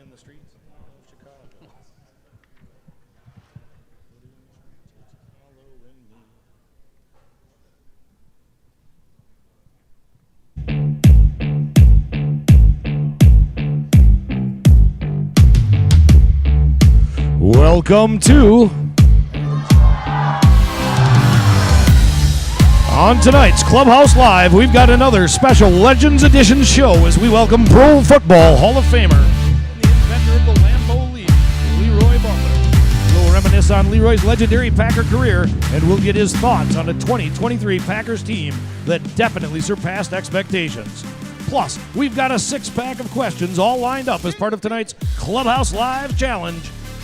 in the streets of Chicago. Welcome to on tonight's Clubhouse Live, we've got another special Legends Edition show as we welcome Pro Football Hall of Famer and the inventor of the Lambeau Leap, LeRoy Butler. We'll reminisce on Leroy's legendary Packer career, and we'll get his thoughts on a 2023 Packers team that definitely surpassed expectations. Plus, we've got a six-pack of questions all lined up as part of tonight's Clubhouse Live Challenge.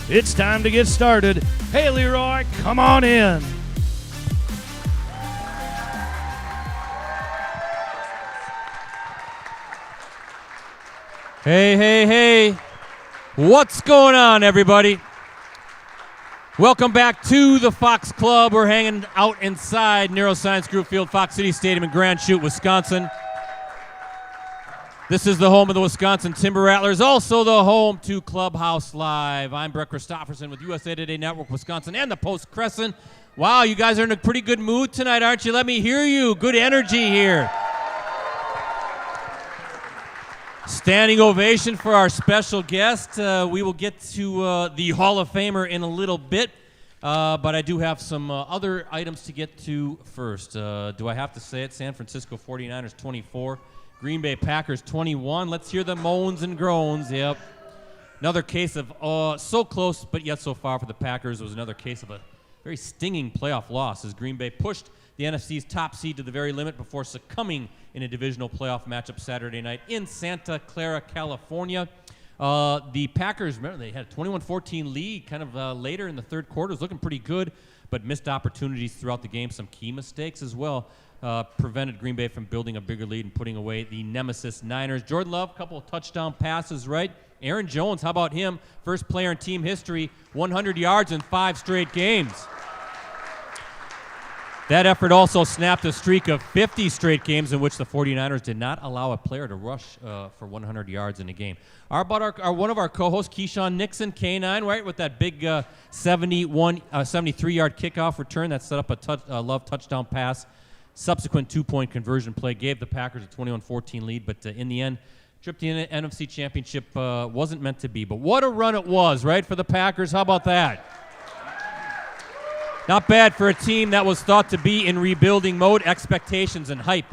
It's time to get started. Hey, Leroy, come on in. Hey. What's going on, everybody? Welcome back to the Fox Club. We're hanging out inside Neuroscience Group Field, Fox City Stadium in Grand Chute, Wisconsin. This is the home of the Wisconsin Timber Rattlers, also the home to Clubhouse Live. I'm Brett Christopherson with USA Today Network Wisconsin and the Post-Crescent. Wow, you guys are in a pretty good mood tonight, aren't you? Let me hear you. Good energy here. Standing ovation for our special guest. We will get to the Hall of Famer in a little bit, but I do have some other items to get to first. Do I have to say it? San Francisco 49ers 24. Green Bay Packers 21. Let's hear the moans and groans. Yep. Another case of so close, but yet so far for the Packers. It was another case of a very stinging playoff loss as Green Bay pushed the NFC's top seed to the very limit before succumbing in a divisional playoff matchup Saturday night in Santa Clara, California. The Packers, remember, they had a 21-14 lead kind of later in the third quarter. It was looking pretty good, but missed opportunities throughout the game. Some key mistakes as well. Prevented Green Bay from building a bigger lead and putting away the nemesis Niners. Jordan Love, couple of touchdown passes, right? Aaron Jones, how about him? First player in team history, 100 yards in 5 straight games. That effort also snapped a streak of 50 straight games in which the 49ers did not allow a player to rush for 100 yards in a game. One of our co-hosts, Keyshawn Nixon, K9, right, with that big 73-yard kickoff return that set up a Love touchdown pass. Subsequent 2-point conversion play gave the Packers a 21-14 lead, but in the end, trip to the NFC Championship wasn't meant to be. But what a run it was, right, for the Packers. How about that? Not bad for a team that was thought to be in rebuilding mode. Expectations and hype,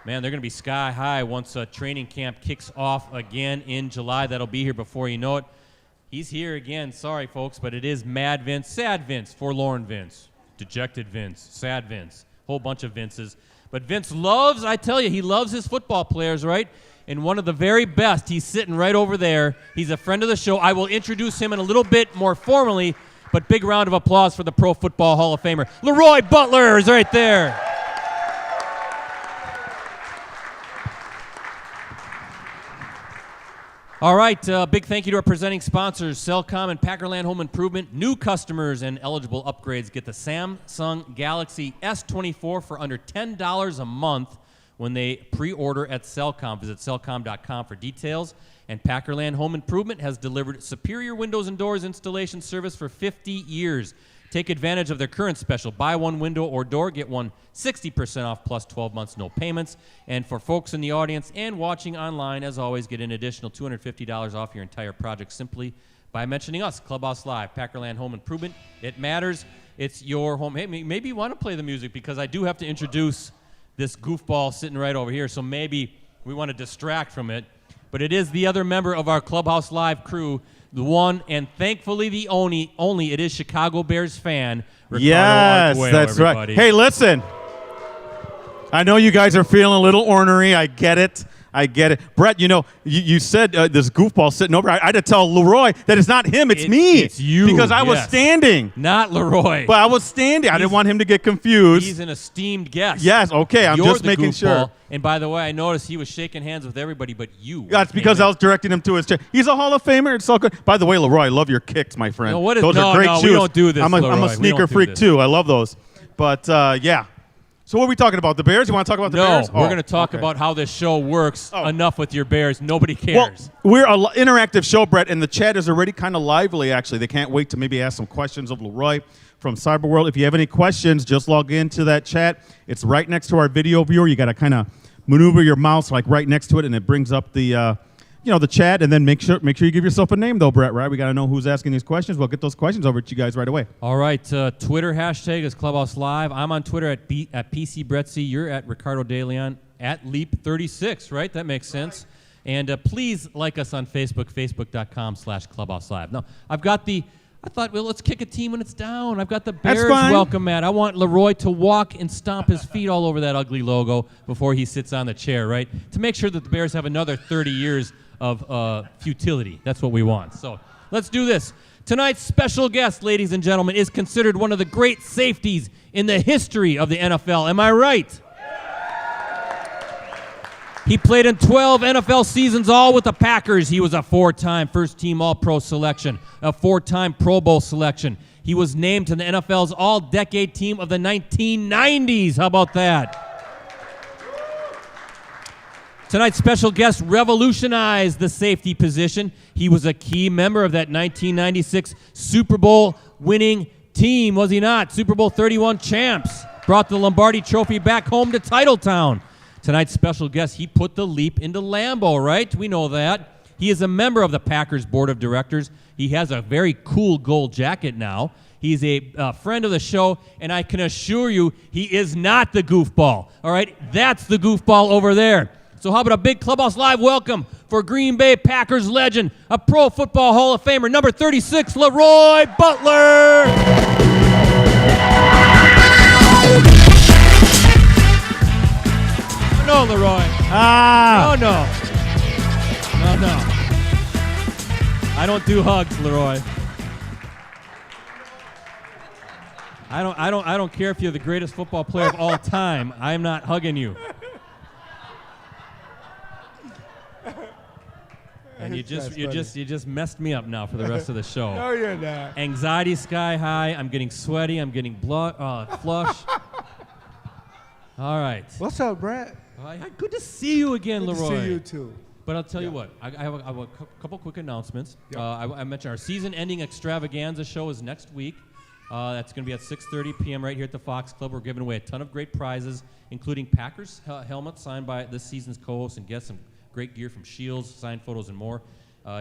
man, they're going to be sky high once training camp kicks off again in July. That'll be here before you know it. He's here again. Sorry, folks, but it is Mad Vince, Sad Vince, Forlorn Vince, Dejected Vince, Sad Vince. Whole bunch of Vinces. But Vince loves, I tell you, he loves his football players, right? And one of the very best, he's sitting right over there. He's a friend of the show. I will introduce him in a little bit more formally, but big round of applause for the Pro Football Hall of Famer. LeRoy Butler is right there. All right, big thank you to our presenting sponsors, Cellcom and Packerland Home Improvement. New customers and eligible upgrades get the Samsung Galaxy S24 for under $10 a month when they pre-order at Cellcom. Visit cellcom.com for details. And Packerland Home Improvement has delivered superior windows and doors installation service for 50 years. Take advantage of their current special. Buy one window or door, get one 60% off plus 12 months, no payments. And for folks in the audience and watching online, as always, get an additional $250 off your entire project simply by mentioning us, Clubhouse Live, Packerland Home Improvement. It matters. It's your home. Hey, maybe you want to play the music because I do have to introduce this goofball sitting right over here, so maybe we want to distract from it. But it is the other member of our Clubhouse Live crew, the one and thankfully the only it is Chicago Bears fan, Ricardo. Yes, Arguello, that's everybody. right. Hey, listen. I know you guys are feeling a little ornery. I get it. Brett, you know, you said this goofball sitting over. I had to tell LeRoy that it's not him, it's me. It's you. Because I was standing. Not LeRoy. But I was standing. I didn't want him to get confused. He's an esteemed guest. Yes, okay. I'm You're just the making goofball. sure. And by the way, I noticed he was shaking hands with everybody but you. That's because I was directing him to his chair. He's a Hall of Famer. It's so good. By the way, LeRoy, I love your kicks, my friend. Those are great shoes. We don't do this, I'm a LeRoy. sneaker freak, too. I love those. But, yeah. So what are we talking about? The Bears? You want to talk about the Bears? No, we're going to talk about how this show works. Enough with your Bears. Nobody cares. Well, we're an interactive show, Brett, and the chat is already kind of lively, actually. They can't wait to maybe ask some questions of LeRoy from Cyberworld. If you have any questions, just log into that chat. It's right next to our video viewer. You got to kind of maneuver your mouse like right next to it, and it brings up the the chat, and then make sure you give yourself a name, though, Brett, right? We got to know who's asking these questions. We'll get those questions over to you guys right away. All right. Twitter hashtag is Clubhouse Live. I'm on Twitter at PC Brettsy. You're at Ricardo DeLeon at Leap36, right? That makes sense. And please like us on Facebook, facebook.com/Clubhouse Live. Now, I thought, well, let's kick a team when it's down. I've got the Bears welcome mat. I want LeRoy to walk and stomp his feet all over that ugly logo before he sits on the chair, right? To make sure that the Bears have another 30 years of futility. That's what we want. So let's do this. Tonight's special guest, ladies and gentlemen, is considered one of the great safeties in the history of the NFL. Am I right? He played in 12 NFL seasons, all with the Packers. He was a 4-time first-team All-Pro selection, a 4-time Pro Bowl selection. He was named to the NFL's All-Decade Team of the 1990s. How about that? Tonight's special guest revolutionized the safety position. He was a key member of that 1996 Super Bowl winning team, was he not? Super Bowl 31 champs. Brought the Lombardi Trophy back home to Titletown. Tonight's special guest, he put the leap into Lambeau, right? We know that. He is a member of the Packers Board of Directors. He has a very cool gold jacket now. He's a friend of the show, and I can assure you he is not the goofball, all right? That's the goofball over there. So how about a big Clubhouse Live welcome for Green Bay Packers legend, a Pro Football Hall of Famer, number 36, LeRoy Butler. No, LeRoy. No. I don't do hugs, LeRoy. I don't care if you're the greatest football player of all time. I'm not hugging you. And you just messed me up now for the rest of the show. No, you're not. Anxiety sky high. I'm getting sweaty. I'm getting flush. All right. What's up, Brett? Good to see you again, Good LeRoy. to see you too. But I'll tell you what. I have a couple quick announcements. Yep. I mentioned our season-ending extravaganza show is next week. That's going to be at 6:30 p.m. right here at the Fox Club. We're giving away a ton of great prizes, including Packers helmets signed by this season's co-hosts and guests, some great gear from Shields, signed photos, and more.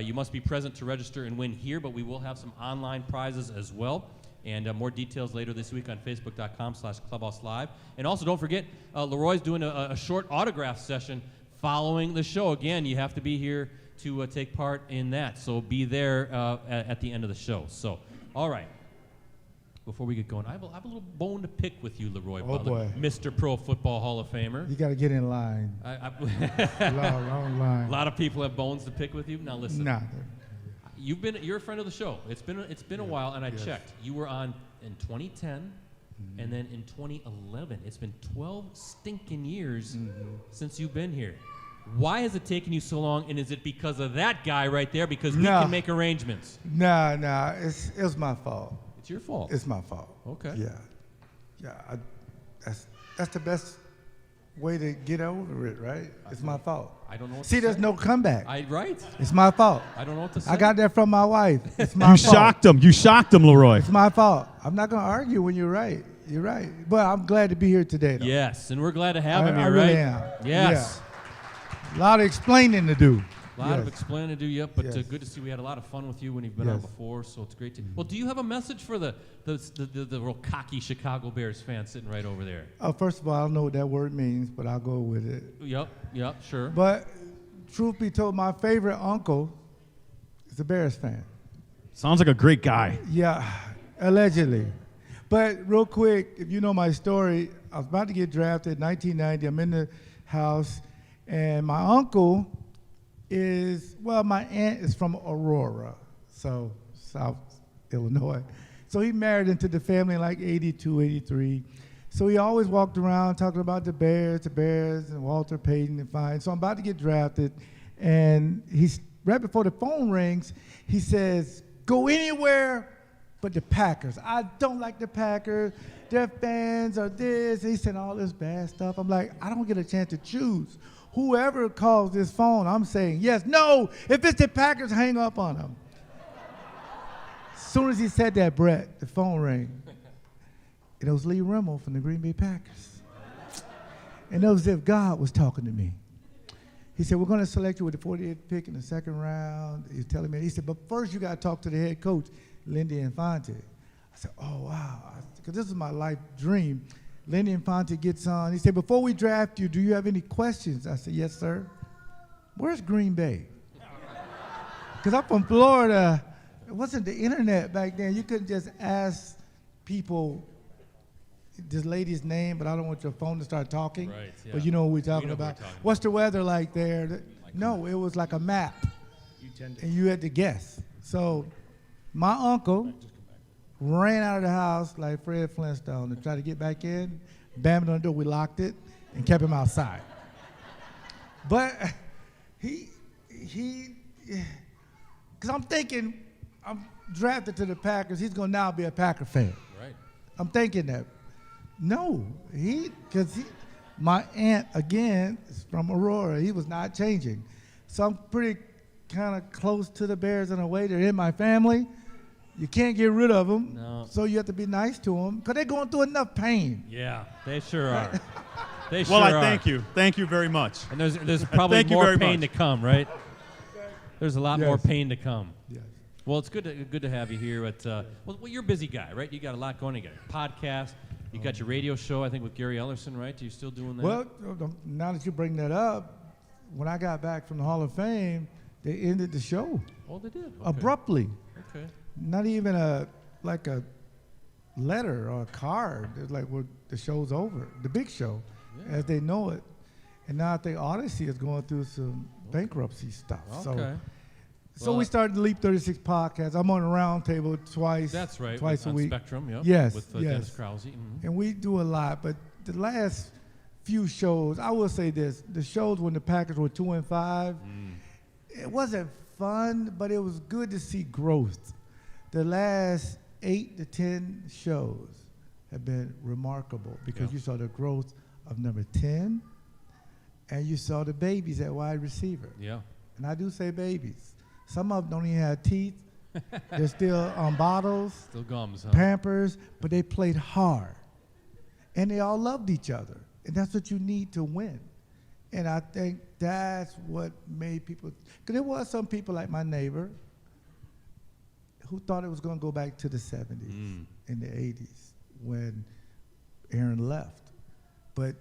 You must be present to register and win here, but we will have some online prizes as well. And more details later this week on Facebook.com/Clubhouse Live. And also, don't forget, LeRoy's doing a short autograph session following the show. Again, you have to be here to take part in that. So be there at the end of the show. So, all right. Before we get going, I have a little bone to pick with you, LeRoy Butler, boy. Mr. Pro Football Hall of Famer. You got to get in line. Long line. A lot of people have bones to pick with you. Now listen. Nah. You're a friend of the show. It's been a while, and I checked. You were on in 2010, and then in 2011. It's been 12 stinking years since you've been here. Why has it taken you so long? And is it because of that guy right there? Because we can make arrangements. Nah. It was my fault. It's your fault. It's my fault. Okay. Yeah. That's the best way to get over it, right? It's my fault. I don't know what to See, there's say. no comeback. Right? It's my fault. I don't know what to say. I got that from my wife. It's my fault. You shocked him, LeRoy. It's my fault. I'm not going to argue when you're right. You're right. But I'm glad to be here today, though. Yes, and we're glad to have him I here, really right? am. Yes. Yeah. A lot of explaining to do. A lot of explaining to do, yep, but Yes. good to see. We had a lot of fun with you when you've been on before, so it's great to. Well, do you have a message for the real cocky Chicago Bears fan sitting right over there? First of all, I don't know what that word means, but I'll go with it. Yep, sure. But truth be told, my favorite uncle is a Bears fan. Sounds like a great guy. Yeah, allegedly. But real quick, if you know my story, I was about to get drafted in 1990. I'm in the house, and my uncle my aunt is from Aurora, so South Illinois. So he married into the family in like 82, 83. So he always walked around talking about the Bears, and Walter Payton and fine. So I'm about to get drafted, and he's right before the phone rings, he says, "Go anywhere but the Packers. I don't like the Packers. Their fans are this. He said all this bad stuff. I'm like, I don't get a chance to choose. Whoever calls this phone, I'm saying yes, no. If it's the Packers, hang up on them. As soon as he said that, Brett, the phone rang. And it was Lee Rimmel from the Green Bay Packers. And it was as if God was talking to me. He said, we're going to select you with the 48th pick in the second round. He's telling me, he said, but first you got to talk to the head coach, Lindy Infante. I said, oh, wow, because this is my life dream. Lindy Infante gets on. He said, before we draft you, do you have any questions? I said, yes, sir. Where's Green Bay? Because I'm from Florida. It wasn't the internet back then. You couldn't just ask people this lady's name, but I don't want your phone to start talking. Right, yeah. But you know what we're talking about. What's the weather like there? No, it was like a map. And you had to guess. So my uncle ran out of the house like Fred Flintstone to try to get back in, bammed on the door, we locked it, and kept him outside. But because I'm thinking, I'm drafted to the Packers, he's going to now be a Packer fan. Right. I'm thinking that. No, because my aunt, again, is from Aurora. He was not changing. So I'm pretty kind of close to the Bears in a way. They're in my family. You can't get rid of them. No. So you have to be nice to them because they're going through enough pain. Yeah, they sure are. They sure Well, I are. thank you. Thank you very much. And there's probably Thank you more very pain much. to come, right? There's a lot more Yes. pain to come. Yes. Well, it's good to have you here. Well, you're a busy guy, right? You got a lot going. You got a podcast. You got your radio show, I think, with Gary Ellerson, right? Are you still doing that? Well, now that you bring that up, when I got back from the Hall of Fame, they ended the show Oh, they did. Okay. abruptly. Okay. Not even a letter or a card. It's like, well, the show's over, the big show, as they know it. And now I think Odyssey is going through some bankruptcy stuff. Okay. So we started the Leap 36 podcast. I'm on a round table twice. That's right. Twice a on week. Spectrum, yep. Yes, With yes. Dennis Krause. Mm-hmm. And we do a lot, but the last few shows, I will say this, the shows when the Packers were 2-5, it wasn't fun, but it was good to see growth. The last 8 to 10 shows have been remarkable because you saw the growth of number 10 and you saw the babies at wide receiver. Yeah. And I do say babies. Some of them don't even have teeth. They're still on bottles, Still gums, huh? Pampers, but they played hard. And they all loved each other. And that's what you need to win. And I think that's what made people, because there was some people like my neighbor who thought it was going to go back to the 70s and the 80s when Aaron left. But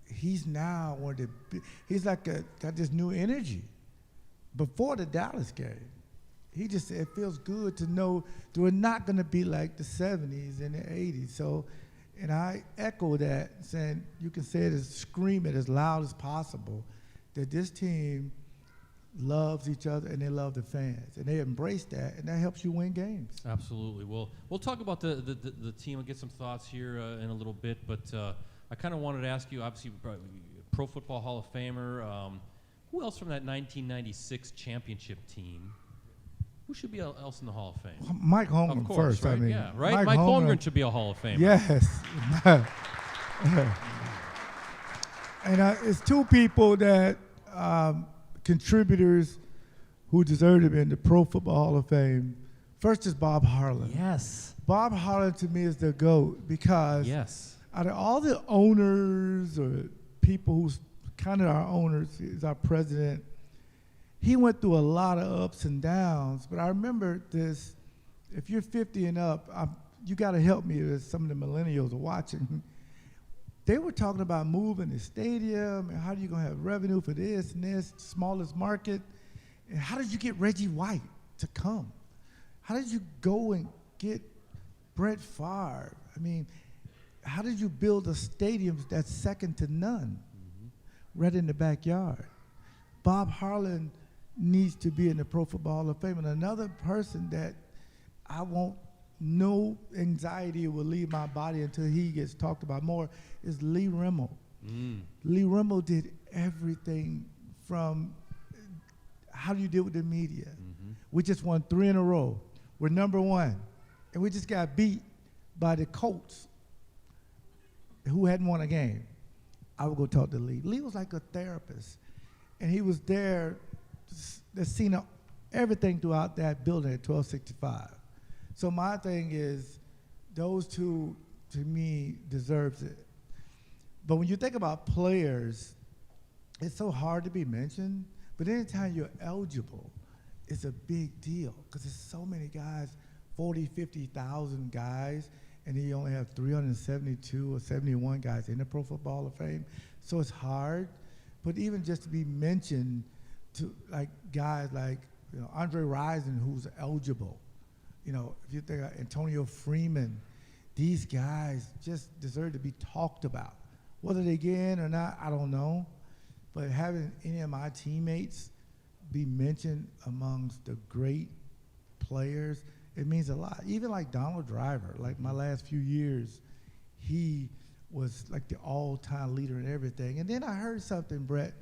he's now one of the, he's like got this new energy. Before the Dallas game, he just said it feels good to know that we're not going to be like the 70s and the 80s. So, and I echo that, saying you can say it, scream it as loud as possible, that this team loves each other and they love the fans and they embrace that, and that helps you win games. Absolutely. Well, we'll talk about the team and get some thoughts here in a little bit, but I kind of wanted to ask you, obviously, Pro Football Hall of Famer. Who else from that 1996 championship team? Who should be else in the Hall of Fame? Mike Holmgren Of course, first. right? I mean, Yeah, right? Mike Holmgren should be a Hall of Famer. Yes. And it's two people that contributors who deserve to be in the Pro Football Hall of Fame. First is Bob Harlan. Yes. Bob Harlan to me is the GOAT because out of all the owners or people who's kind of our owners, he's our president, he went through a lot of ups and downs. But I remember this, if you're 50 and up, you got to help me as some of the millennials are watching. They were talking about moving the stadium and how are you going to have revenue for this and this, smallest market. And how did you get Reggie White to come? How did you go and get Brett Favre? I mean, how did you build a stadium that's second to none right in the backyard? Bob Harlan needs to be in the Pro Football Hall of Fame. And another person that I won't, no anxiety will leave my body until he gets talked about more is Lee Rimmel. Lee Rimmel did everything from how do you deal with the media. We just won 3 in a row. We're number 1. and we just got beat by the Colts, who hadn't won a game. I would go talk to Lee. Lee was like a therapist, and he was there, to seen everything throughout that building at 1265. So my thing is, those two, to me, deserves it. But when you think about players, it's so hard to be mentioned, but anytime you're eligible, it's a big deal, because there's so many guys, 40, 50,000 guys, and you only have 372 or 71 guys in the Pro Football Hall of Fame. So it's hard, but even just to be mentioned to like guys like Andre Rison, who's eligible. If you think of Antonio Freeman, these guys just deserve to be talked about. Whether they get in or not, I don't know. But having any of my teammates be mentioned amongst the great players, it means a lot. Even like Donald Driver, like my last few years, he was like the all-time leader in everything. And then I heard something, Brett,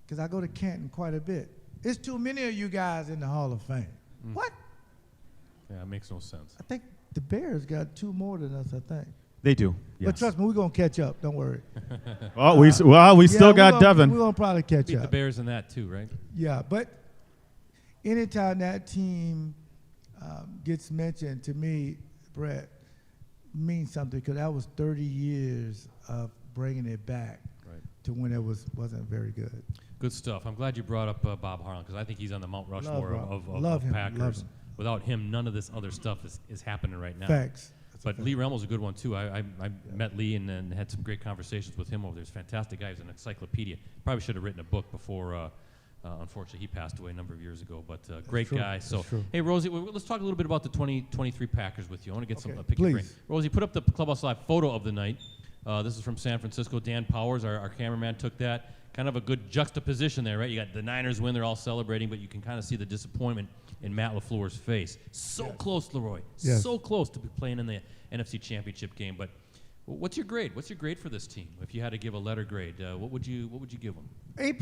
because I go to Canton quite a bit. It's too many of you guys in the Hall of Fame. What? Yeah, it makes no sense. I think the Bears got 2 more than us, I think. They do. Yes. But trust me, we're going to catch up. Don't worry. We still got Devin. We're going to probably catch Beat up. the Bears in that too, right? Yeah, but anytime that team gets mentioned, to me, Brett, means something, because that was 30 years of bringing it back to when it wasn't very good. Good stuff. I'm glad you brought up Bob Harlan, because I think he's on the Mount Rushmore of him. Packers. Love him. Without him, none of this other stuff is happening right now. Facts. But Lee Remmel's a good one, too. I met Lee and had some great conversations with him over there. He's a fantastic guy. He's an encyclopedia. Probably should have written a book before, unfortunately, he passed away a number of years ago. But great guy. So, hey, Rosie, let's talk a little bit about the 2023 Packers with you. I want to get some pick your brain. Rosie, put up the Clubhouse Live photo of the night. This is from San Francisco. Dan Powers, our cameraman, took that. Kind of a good juxtaposition there, right? You got the Niners win, they're all celebrating, but you can kind of see the disappointment in Matt LaFleur's face. So close, LeRoy. Yes. So close to be playing in the NFC Championship game. But what's your grade? What's your grade for this team? If you had to give a letter grade, what would you give them? A+.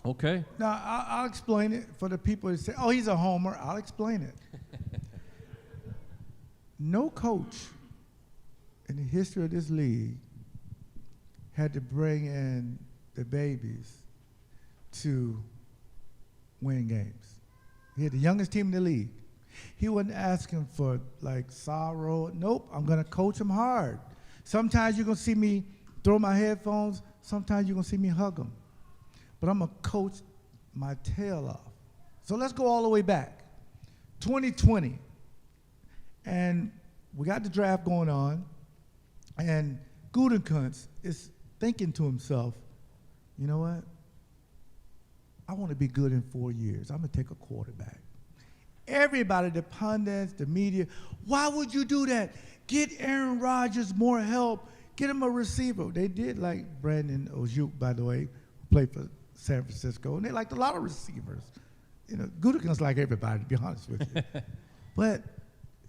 Okay. Now, I'll explain it for the people who say, oh, he's a homer. I'll explain it. No coach in the history of this league had to bring in the babies to win games. He had the youngest team in the league. He wasn't asking for like sorrow. Nope, I'm gonna coach them hard. Sometimes you're gonna see me throw my headphones. Sometimes you're gonna see me hug them. But I'm gonna coach my tail off. So let's go all the way back. 2020, and we got the draft going on, and Gutekunst is thinking to himself, you know what? I want to be good in 4 years. I'm going to take a quarterback. Everybody, the pundits, the media, why would you do that? Get Aaron Rodgers more help. Get him a receiver. They did like Brandon Ayuk, by the way, who played for San Francisco, and they liked a lot of receivers. Gutekunst like everybody, to be honest with you. But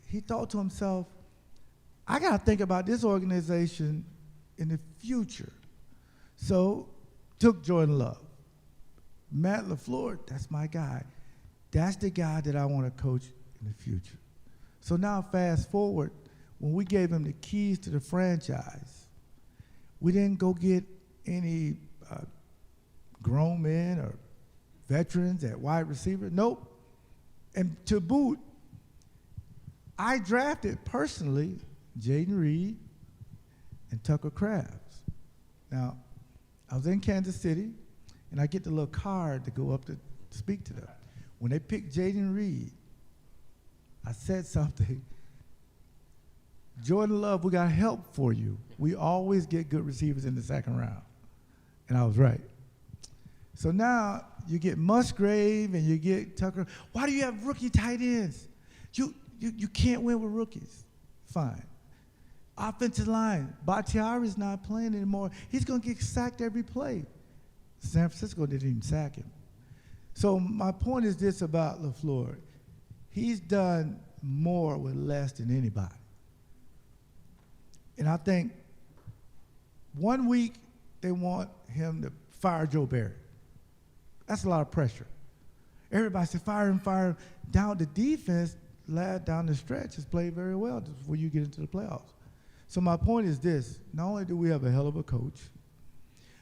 he thought to himself, I got to think about this organization in the future. So took Jordan Love. Matt LaFleur, that's my guy. That's the guy that I want to coach in the future. So now fast forward, when we gave him the keys to the franchise, we didn't go get any grown men or veterans at wide receiver. Nope. And to boot, I drafted personally Jaden Reed and Tucker Krabs. Now, I was in Kansas City, and I get the little card to go up to speak to them. When they picked Jaden Reed, I said something. Jordan Love, we got help for you. We always get good receivers in the second round. And I was right. So now you get Musgrave and you get Tucker. Why do you have rookie tight ends? You can't win with rookies. Fine. Offensive line, Bakhtiari's not playing anymore. He's going to get sacked every play. San Francisco didn't even sack him. So my point is this about LaFleur. He's done more with less than anybody. And I think 1 week they want him to fire Joe Barry. That's a lot of pressure. Everybody said fire him. Down the defense, lad down the stretch has played very well before you get into the playoffs. So my point is this: not only do we have a hell of a coach,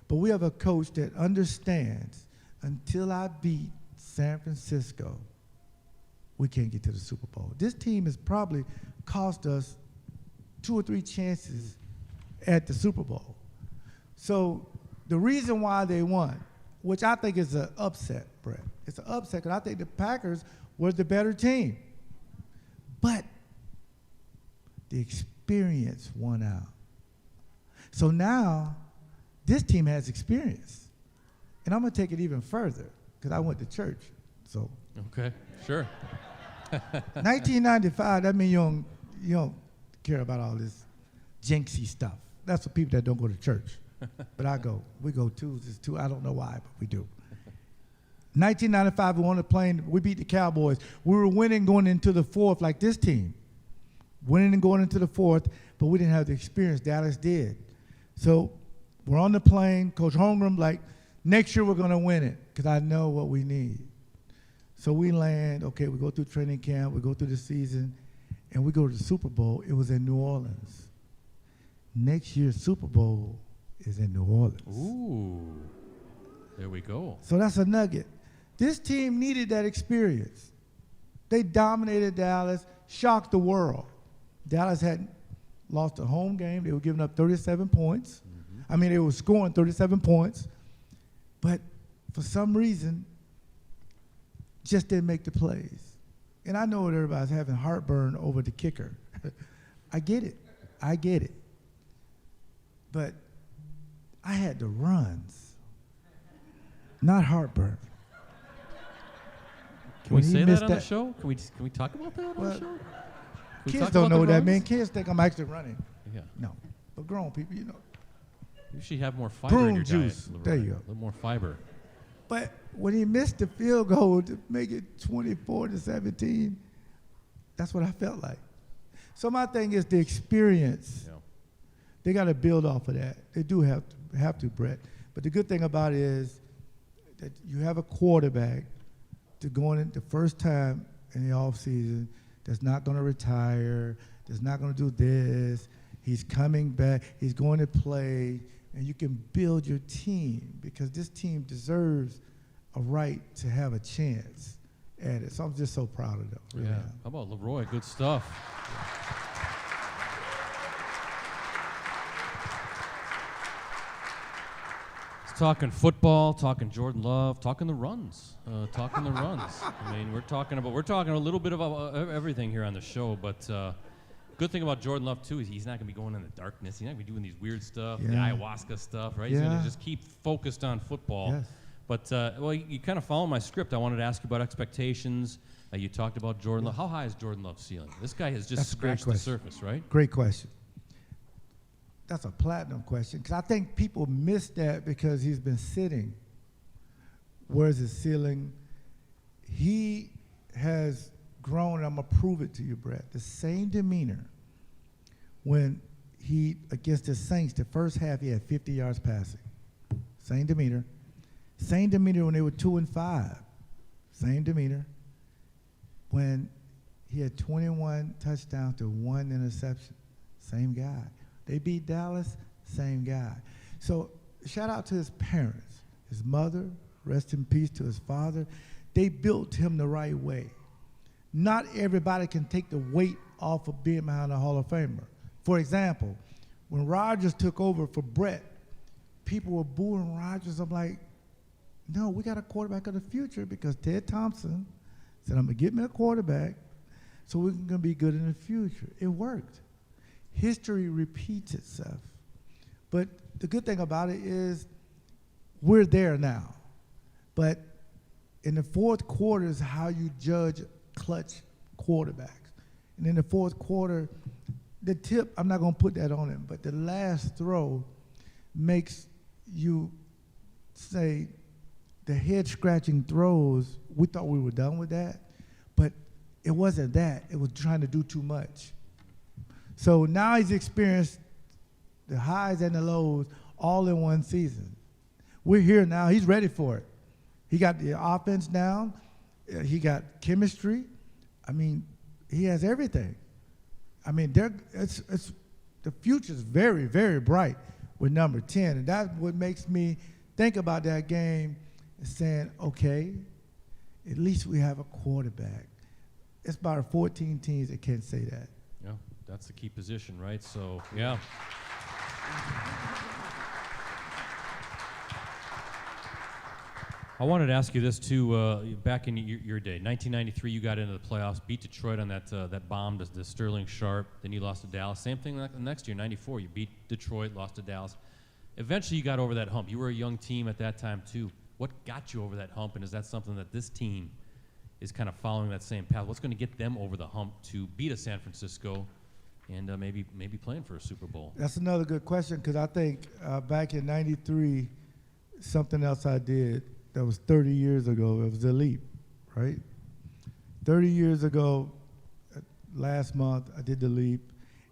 but we have a coach that understands until I beat San Francisco, we can't get to the Super Bowl. This team has probably cost us 2 or 3 chances at the Super Bowl. So the reason why they won, which I think is an upset, Brett. It's an upset because I think the Packers were the better team. But the experience won out. So now this team has experience. And I'm going to take it even further because I went to church. So Okay, sure. 1995, that means you don't care about all this jinxy stuff. That's for people that don't go to church. But I go. We go Tuesdays too. I don't know why, but we do. 1995, we won the plane. We beat the Cowboys. We were winning going into the fourth like this team. Winning and going into the fourth, but we didn't have the experience. Dallas did. So we're on the plane. Coach Holmgren, like, next year we're going to win it because I know what we need. So we land. Okay, we go through training camp. We go through the season, and we go to the Super Bowl. It was in New Orleans. Next year's Super Bowl is in New Orleans. Ooh, there we go. So that's a nugget. This team needed that experience. They dominated Dallas, shocked the world. Dallas had lost a home game. They were giving up 37 points. Mm-hmm. I mean, they were scoring 37 points. But for some reason, just didn't make the plays. And I know that everybody's having heartburn over the kicker. I get it. But I had the runs, not heartburn. Can we say that on the show? Can we talk about that on the show? Kids don't know what that means. Kids think I'm actually running. Yeah. No. But grown people, you know. You should have more fiber in your juice. diet. There you go. A little more fiber. But when he missed the field goal to make it 24-17, that's what I felt like. So my thing is the experience. Yeah. They got to build off of that. They do have to, Brett. But the good thing about it is that you have a quarterback to going in the first time in the offseason that's not going to retire, that's not going to do this. He's coming back. He's going to play, and you can build your team because this team deserves a right to have a chance at it. So I'm just so proud of them. Really. Yeah. How about LeRoy? Good stuff. Talking football, talking Jordan Love, talking the runs, I mean, we're talking a little bit about everything here on the show. But good thing about Jordan Love too is he's not going to be going in the darkness. He's not going to be doing these weird stuff, the ayahuasca stuff, right? He's going to just keep focused on football. Yes. But well, you kind of follow my script. I wanted to ask you about expectations. You talked about Jordan Love. How high is Jordan Love's ceiling? This guy has just scratched the surface, right? Great question. That's a platinum question because I think people miss that because he's been sitting. Where's his ceiling? He has grown, and I'm going to prove it to you, Brett. The same demeanor when he, against the Saints, the first half he had 50 yards passing. Same demeanor. Same demeanor when they were 2-5. Same demeanor when he had 21 touchdowns to 1 interception. Same guy. They beat Dallas, same guy. So shout out to his parents, his mother, rest in peace to his father. They built him the right way. Not everybody can take the weight off of being behind a Hall of Famer. For example, when Rodgers took over for Brett, people were booing Rodgers. I'm like, no, we got a quarterback of the future because Ted Thompson said, I'm going to get me a quarterback so we're going to be good in the future. It worked. History repeats itself. But the good thing about it is we're there now. But in the fourth quarter is how you judge clutch quarterbacks. And in the fourth quarter, the tip, I'm not going to put that on him, but the last throw makes you say the head-scratching throws, we thought we were done with that, but it wasn't that. It was trying to do too much. So now he's experienced the highs and the lows all in one season. We're here now. He's ready for it. He got the offense down. He got chemistry. I mean, he has everything. I mean, the future's very, very bright with number 10, and that's what makes me think about that game and saying, okay, at least we have a quarterback. It's about 14 teams that can't say that. Yeah, that's the key position, right? So, yeah. I wanted to ask you this too. Back in your day, 1993, you got into the playoffs, beat Detroit on that bomb to Sterling Sharp. Then you lost to Dallas. Same thing the next year, 94. You beat Detroit, lost to Dallas. Eventually, you got over that hump. You were a young team at that time too. What got you over that hump, and is that something that this team is kind of following that same path? What's going to get them over the hump to beat a San Francisco and maybe playing for a Super Bowl? That's another good question, because I think back in '93, something else I did that was 30 years ago, it was the leap, right? 30 years ago, last month, I did the leap.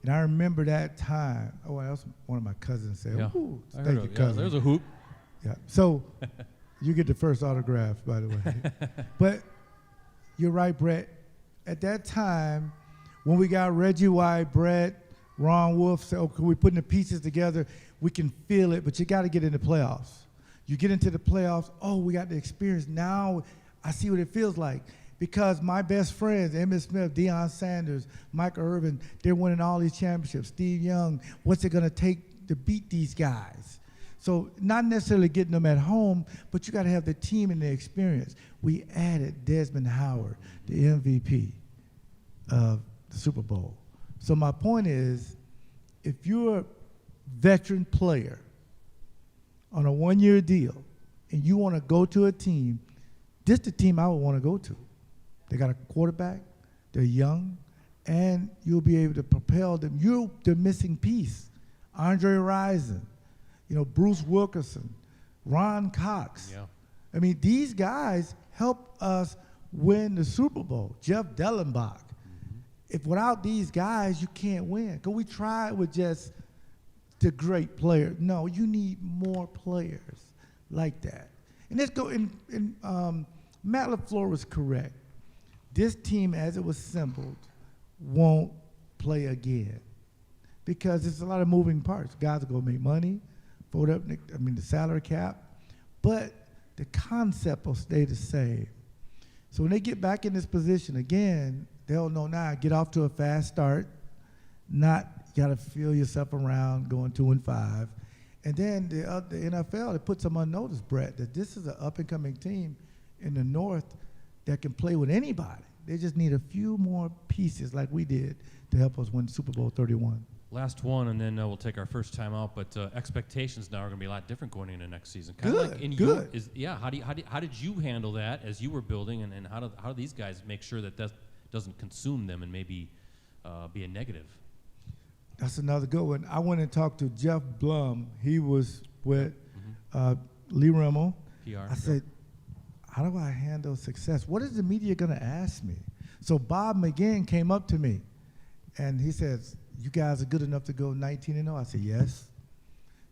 And I remember that time. Oh, that was one of my cousins said, Yeah. ooh, I thank heard you, it. cousin. Yeah, there's a hoop. Yeah. So you get the first autograph, by the way. But you're right, Brett. At that time, when we got Reggie White, Brett, Ron Wolf, said, okay, we're putting the pieces together, we can feel it, but you got to get in the playoffs. You get into the playoffs, oh, we got the experience. Now I see what it feels like. Because my best friends, Emmitt Smith, Deion Sanders, Michael Irvin, they're winning all these championships. Steve Young, what's it going to take to beat these guys? So not necessarily getting them at home, but you got to have the team and the experience. We added Desmond Howard, the MVP of the Super Bowl. So my point is, if you're a veteran player on a one-year deal and you want to go to a team, this is the team I would want to go to. They got a quarterback, they're young, and you'll be able to propel them. You're the missing piece. Andre Rison, Bruce Wilkerson, Ron Cox. Yeah. I mean, these guys help us win the Super Bowl. Jeff Dellenbach. If without these guys, you can't win. Because we tried with just the great player. No, you need more players like that. And let's go, Matt LaFleur was correct. This team, as it was assembled, won't play again because there's a lot of moving parts. Guys are going to make money, the salary cap, but the concept will stay the same. So when they get back in this position again, they'll know now, get off to a fast start, not got to feel yourself around going 2-5. And then the NFL, it puts them on notice, Brett, that this is an up-and-coming team in the North that can play with anybody. They just need a few more pieces like we did to help us win Super Bowl 31. Last one, and then we'll take our first time out. But expectations now are going to be a lot different going into next season. Kinda Good, like in good. How did you handle that as you were building, and how do these guys make sure that doesn't consume them and maybe be a negative? That's another good one. I went and talked to Jeff Blum. He was with Lee Rimmel. PR. I said, how do I handle success? What is the media going to ask me? So Bob McGinn came up to me, and he says, you guys are good enough to go 19-0? I said, yes.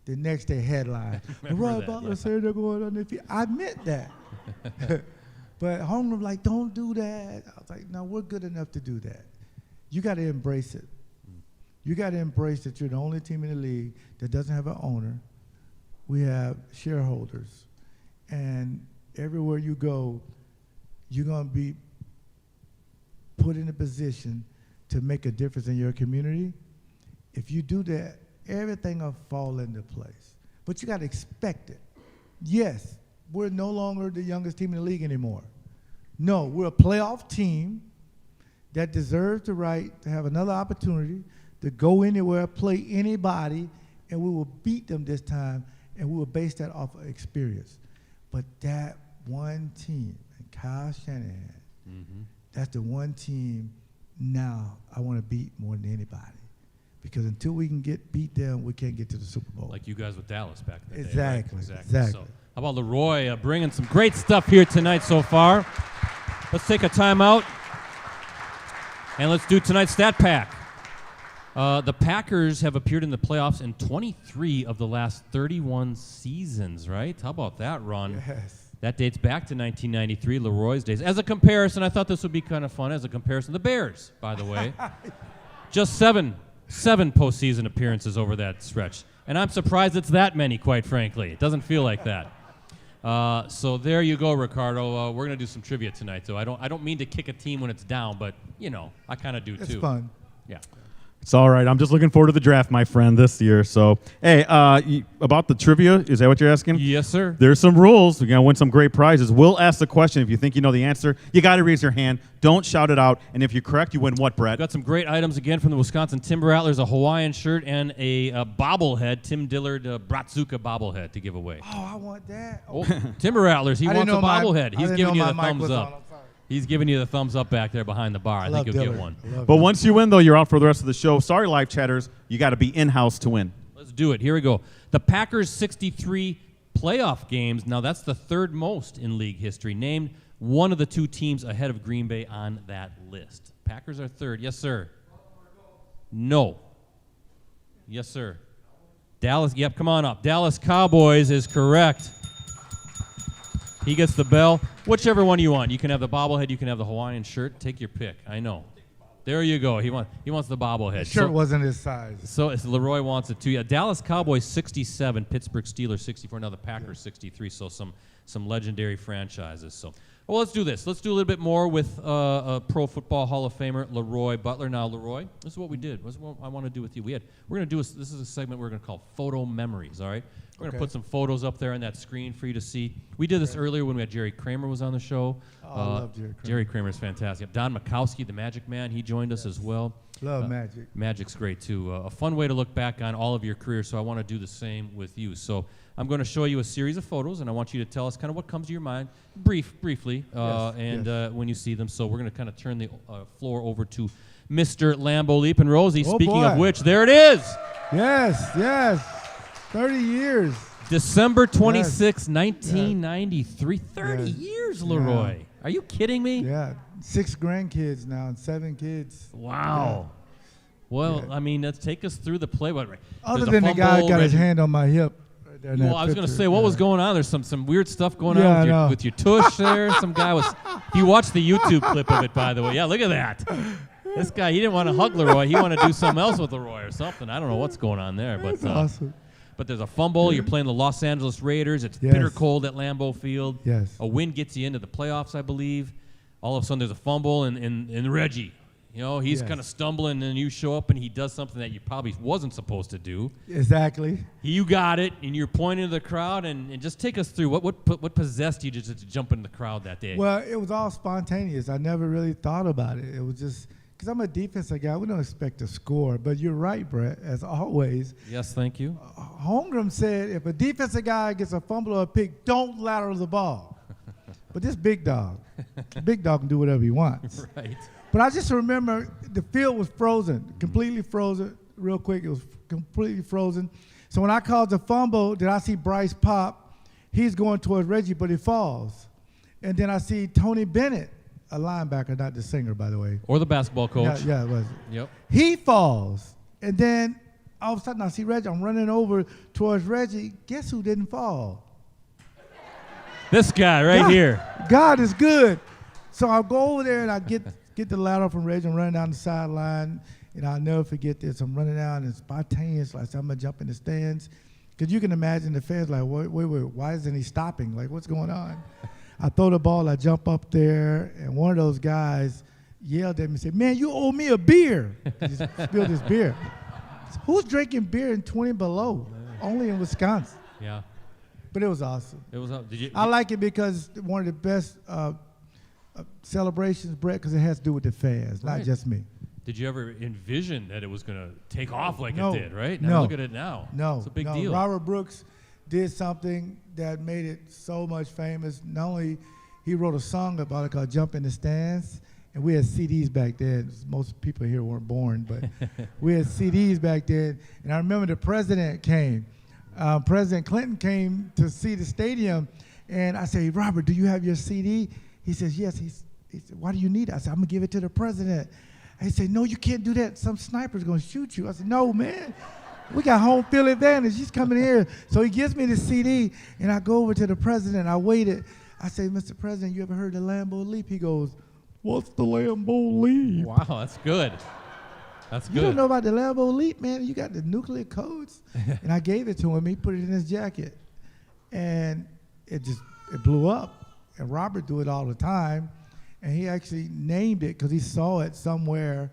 The next day headline, LeRoy Butler said they're going on their feet. I meant that. But home was like, don't do that. I was like, no, we're good enough to do that. You got to embrace it. You got to embrace that you're the only team in the league that doesn't have an owner. We have shareholders. And everywhere you go, you're going to be put in a position to make a difference in your community. If you do that, everything will fall into place. But you got to expect it. Yes, we're no longer the youngest team in the league anymore. No, we're a playoff team that deserves the right to have another opportunity to go anywhere, play anybody, and we will beat them this time, and we will base that off of experience. But that one team, and Kyle Shanahan, that's the one team now I want to beat more than anybody. Because until we can beat them, we can't get to the Super Bowl. Like you guys with Dallas back then. Exactly. Right? Exactly. So, how about LeRoy bringing some great stuff here tonight so far? Let's take a timeout, and let's do tonight's stat pack. The Packers have appeared in the playoffs in 23 of the last 31 seasons, right? How about that run? Yes. That dates back to 1993, LeRoy's days. As a comparison, I thought this would be kind of fun. As a comparison, the Bears, by the way, just seven postseason appearances over that stretch. And I'm surprised it's that many, quite frankly. It doesn't feel like that. So there you go, Ricardo. We're going to do some trivia tonight, though. I don't mean to kick a team when it's down, but, I kind of do, too. It's fun. Yeah. It's all right. I'm just looking forward to the draft, my friend, this year. So, hey, about the trivia, is that what you're asking? Yes, sir. There's some rules. We're going to win some great prizes. We'll ask the question. If you think you know the answer, you got to raise your hand. Don't shout it out. And if you're correct, you win what, Brett? We've got some great items again from the Wisconsin Timber Rattlers, a Hawaiian shirt and a bobblehead, Tim Dillard Bratzuka bobblehead to give away. Oh, I want that. Oh, Timber Rattlers, he wants a bobblehead. He's giving you the mic thumbs was up. on. I'm sorry. He's giving you the thumbs up back there behind the bar. I think you'll get one. But once you win, though, you're out for the rest of the show. Sorry, live chatters. You got to be in-house to win. Let's do it. Here we go. The Packers' 63 playoff games. Now, that's the third most in league history. Named one of the two teams ahead of Green Bay on that list. Packers are third. Yes, sir. No. Yes, sir. Dallas. Yep, come on up. Dallas Cowboys is correct. He gets the bell. Whichever one you want. You can have the bobblehead. You can have the Hawaiian shirt. Take your pick. I know. There you go. He wants the bobblehead. The shirt wasn't his size. So LeRoy wants it too. Yeah, Dallas Cowboys 67, Pittsburgh Steelers 64. Now the Packers 63. So some legendary franchises. So well, let's do this. Let's do a little bit more with Pro Football Hall of Famer LeRoy Butler. Now LeRoy, this is what we did. This is what I want to do with you. We're going to do this is a segment we're going to call Photo Memories. All right. We're going to put some photos up there on that screen for you to see. We did this earlier when we had Jerry Kramer was on the show. Oh, I love Jerry Kramer. Jerry Kramer's fantastic. Don Mikowski, the Magic Man, he joined us as well. Love Magic. Magic's great, too. A fun way to look back on all of your career, so I want to do the same with you. So I'm going to show you a series of photos, and I want you to tell us kind of what comes to your mind briefly, when you see them. So we're going to kind of turn the floor over to Mr. Lambeau Leap. And Rosie, speaking of which, there it is. Yes. 30 years. December 26, 1993. 30 years, LeRoy. Yeah. Are you kidding me? Yeah. 6 grandkids now and 7 kids. Wow. Yeah. Well, I mean, let's take us through the play. Other than the guy got his hand on my hip. Right there, I was going to say, what was going on? There's some weird stuff going on with your tush there. Some guy was. You watched the YouTube clip of it, by the way. Yeah, look at that. This guy, he didn't want to hug LeRoy. He wanted to do something else with LeRoy or something. I don't know what's going on there. But awesome. But there's a fumble. You're playing the Los Angeles Raiders. It's bitter cold at Lambeau Field. Yes. A win gets you into the playoffs, I believe. All of a sudden, there's a fumble, and Reggie, he's kind of stumbling, and you show up, and he does something that you probably wasn't supposed to do. Exactly. You got it, and you're pointing to the crowd, and just take us through what possessed you to jump in the crowd that day. Well, it was all spontaneous. I never really thought about it. It was just because I'm a defensive guy. We don't expect to score, but you're right, Brett, as always. Yes, thank you. Holmgren said if a defensive guy gets a fumble or a pick, don't lateral the ball. But this big dog can do whatever he wants. Right. But I just remember the field was frozen, completely frozen. Real quick, it was completely frozen. So when I called the fumble, did I see Bryce pop? He's going towards Reggie, but he falls. And then I see Tony Bennett, a linebacker, not the singer, by the way. Or the basketball coach. Yeah, it was. Yep. He falls. And then all of a sudden I see Reggie. I'm running over towards Reggie. Guess who didn't fall? This guy right here. God is good. So I'll go over there and I get the lateral from Reggie. I'm running down the sideline, and I'll never forget this. I'm running down and spontaneous. Like, I'm going to jump in the stands. Because you can imagine the fans like, wait, why isn't he stopping? Like, what's going on? I throw the ball. I jump up there, and one of those guys yelled at me and said, man, you owe me a beer. He just spilled his beer. Who's drinking beer in 20 below? Only in Wisconsin. Yeah. But it was awesome. I like it because one of the best celebrations, Brett, because it has to do with the fans, not just me. Did you ever envision that it was going to take off like it did, right? No. Look at it now. No. It's a big deal. Robert Brooks did something that made it so much famous. Not only he wrote a song about it called Jump in the Stands, and we had CDs back then. Most people here weren't born, but we had CDs back then. And I remember the president came. President Clinton came to see the stadium, and I said, Robert, do you have your CD? He says, yes. He said, why do you need it? I said, I'm going to give it to the president. He said, no, you can't do that. Some sniper's going to shoot you. I said, no, man. We got home field advantage. He's coming here. So he gives me the CD, and I go over to the president. I waited. I say, Mr. President, you ever heard of the Lambeau Leap? He goes, what's the Lambeau Leap? Wow, that's good. That's good. You don't know about the Lambeau Leap, man? You got the nuclear codes? And I gave it to him. He put it in his jacket. And it blew up. And Robert do it all the time. And he actually named it because he saw it somewhere.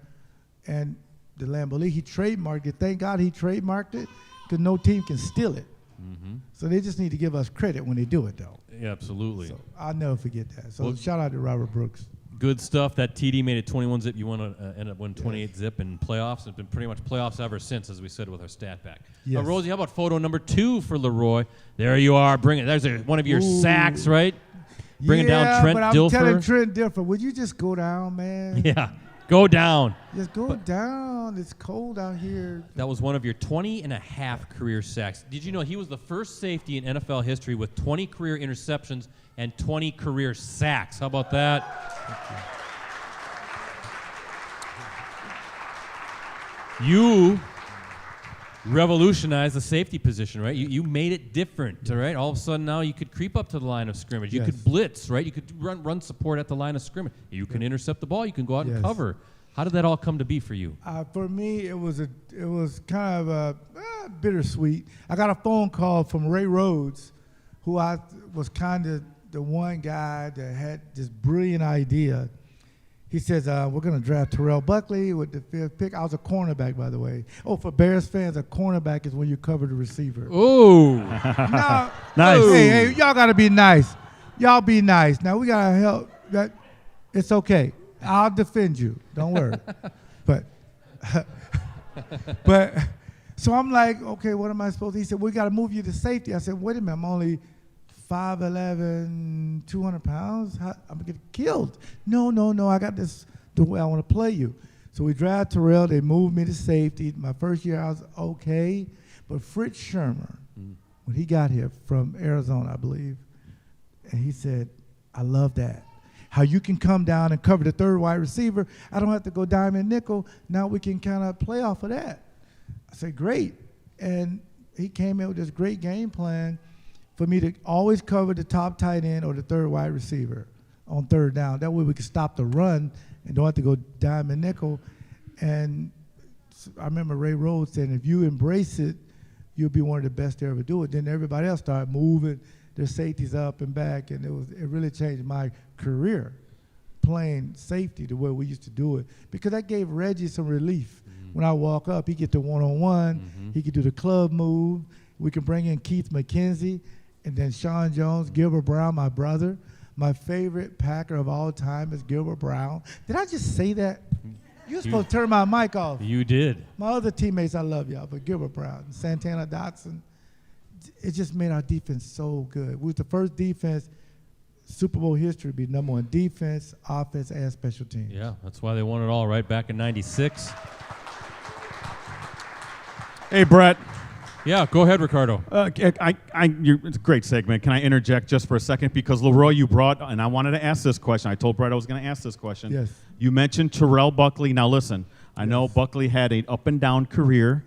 And the Lambeau Leap, he trademarked it. Thank God he trademarked it because no team can steal it. Mm-hmm. So they just need to give us credit when they do it, though. Yeah, absolutely. So I'll never forget that. So Well, shout out to Robert Brooks. Good stuff. That TD made it 21 zip. You want to end up winning 28 zip in playoffs. It's been pretty much playoffs ever since, as we said with our stat pack. Yes. Rosie, how about photo number 2 for LeRoy? There you are. There's one of your sacks, right? Bringing down Trent but I'm Dilfer. telling Trent Dilfer, would you just go down, man? Yeah, go down. Just go down. It's cold out here. That was one of your 20.5 career sacks. Did you know he was the first safety in NFL history with 20 career interceptions and 20 career sacks? How about that? You revolutionized the safety position, right? You made it different, all right? All of a sudden now you could creep up to the line of scrimmage. You could blitz, right? You could run support at the line of scrimmage. You can intercept the ball. You can go out and cover. How did that all come to be for you? For me, it was kind of bittersweet. I got a phone call from Ray Rhodes, who I was kind of the one guy that had this brilliant idea. He says, we're going to draft Terrell Buckley with the 5th pick. I was a cornerback, by the way. Oh, for Bears fans, a cornerback is when you cover the receiver. Ooh. Now, Nice. Hey, y'all got to be nice. Y'all be nice. Now, we got to help. It's okay. I'll defend you. Don't worry. But so I'm like, okay, what am I supposed to? He said, we got to move you to safety. I said, wait a minute, I'm only 5'11", 200 pounds. I'm going to get killed. No, I got this the way I want to play you. So we drafted Terrell. They moved me to safety. My first year, I was okay. But Fritz Shermer, when he got here from Arizona, I believe, and he said, I love that. How you can come down and cover the 3rd wide receiver. I don't have to go diamond nickel. Now we can kind of play off of that. I said, great. And he came in with this great game plan for me to always cover the top tight end or the 3rd wide receiver on 3rd down. That way we could stop the run and don't have to go diamond nickel. And I remember Ray Rhodes saying, if you embrace it, you'll be one of the best to ever do it. Then everybody else started moving their safeties up and back, and it really changed my career playing safety the way we used to do it, because that gave Reggie some relief. When I walk up, he get the one-on-one, he could do the club move. We can bring in Keith McKenzie, and then Sean Jones, Gilbert Brown, my brother. My favorite Packer of all time is Gilbert Brown. Did I just say that? You're supposed to turn my mic off. You did. My other teammates, I love y'all, but Gilbert Brown, Santana Dotson, it just made our defense so good. We was the first defense, Super Bowl history, to be number 1 defense, offense, and special teams. Yeah, that's why they won it all right back in '96. Hey, Brett. Yeah, go ahead, Ricardo. It's a great segment. Can I interject just for a second? Because LeRoy, you brought, and I wanted to ask this question. I told Brett I was going to ask this question. Yes. You mentioned Terrell Buckley. Now, listen, I know Buckley had an up-and-down career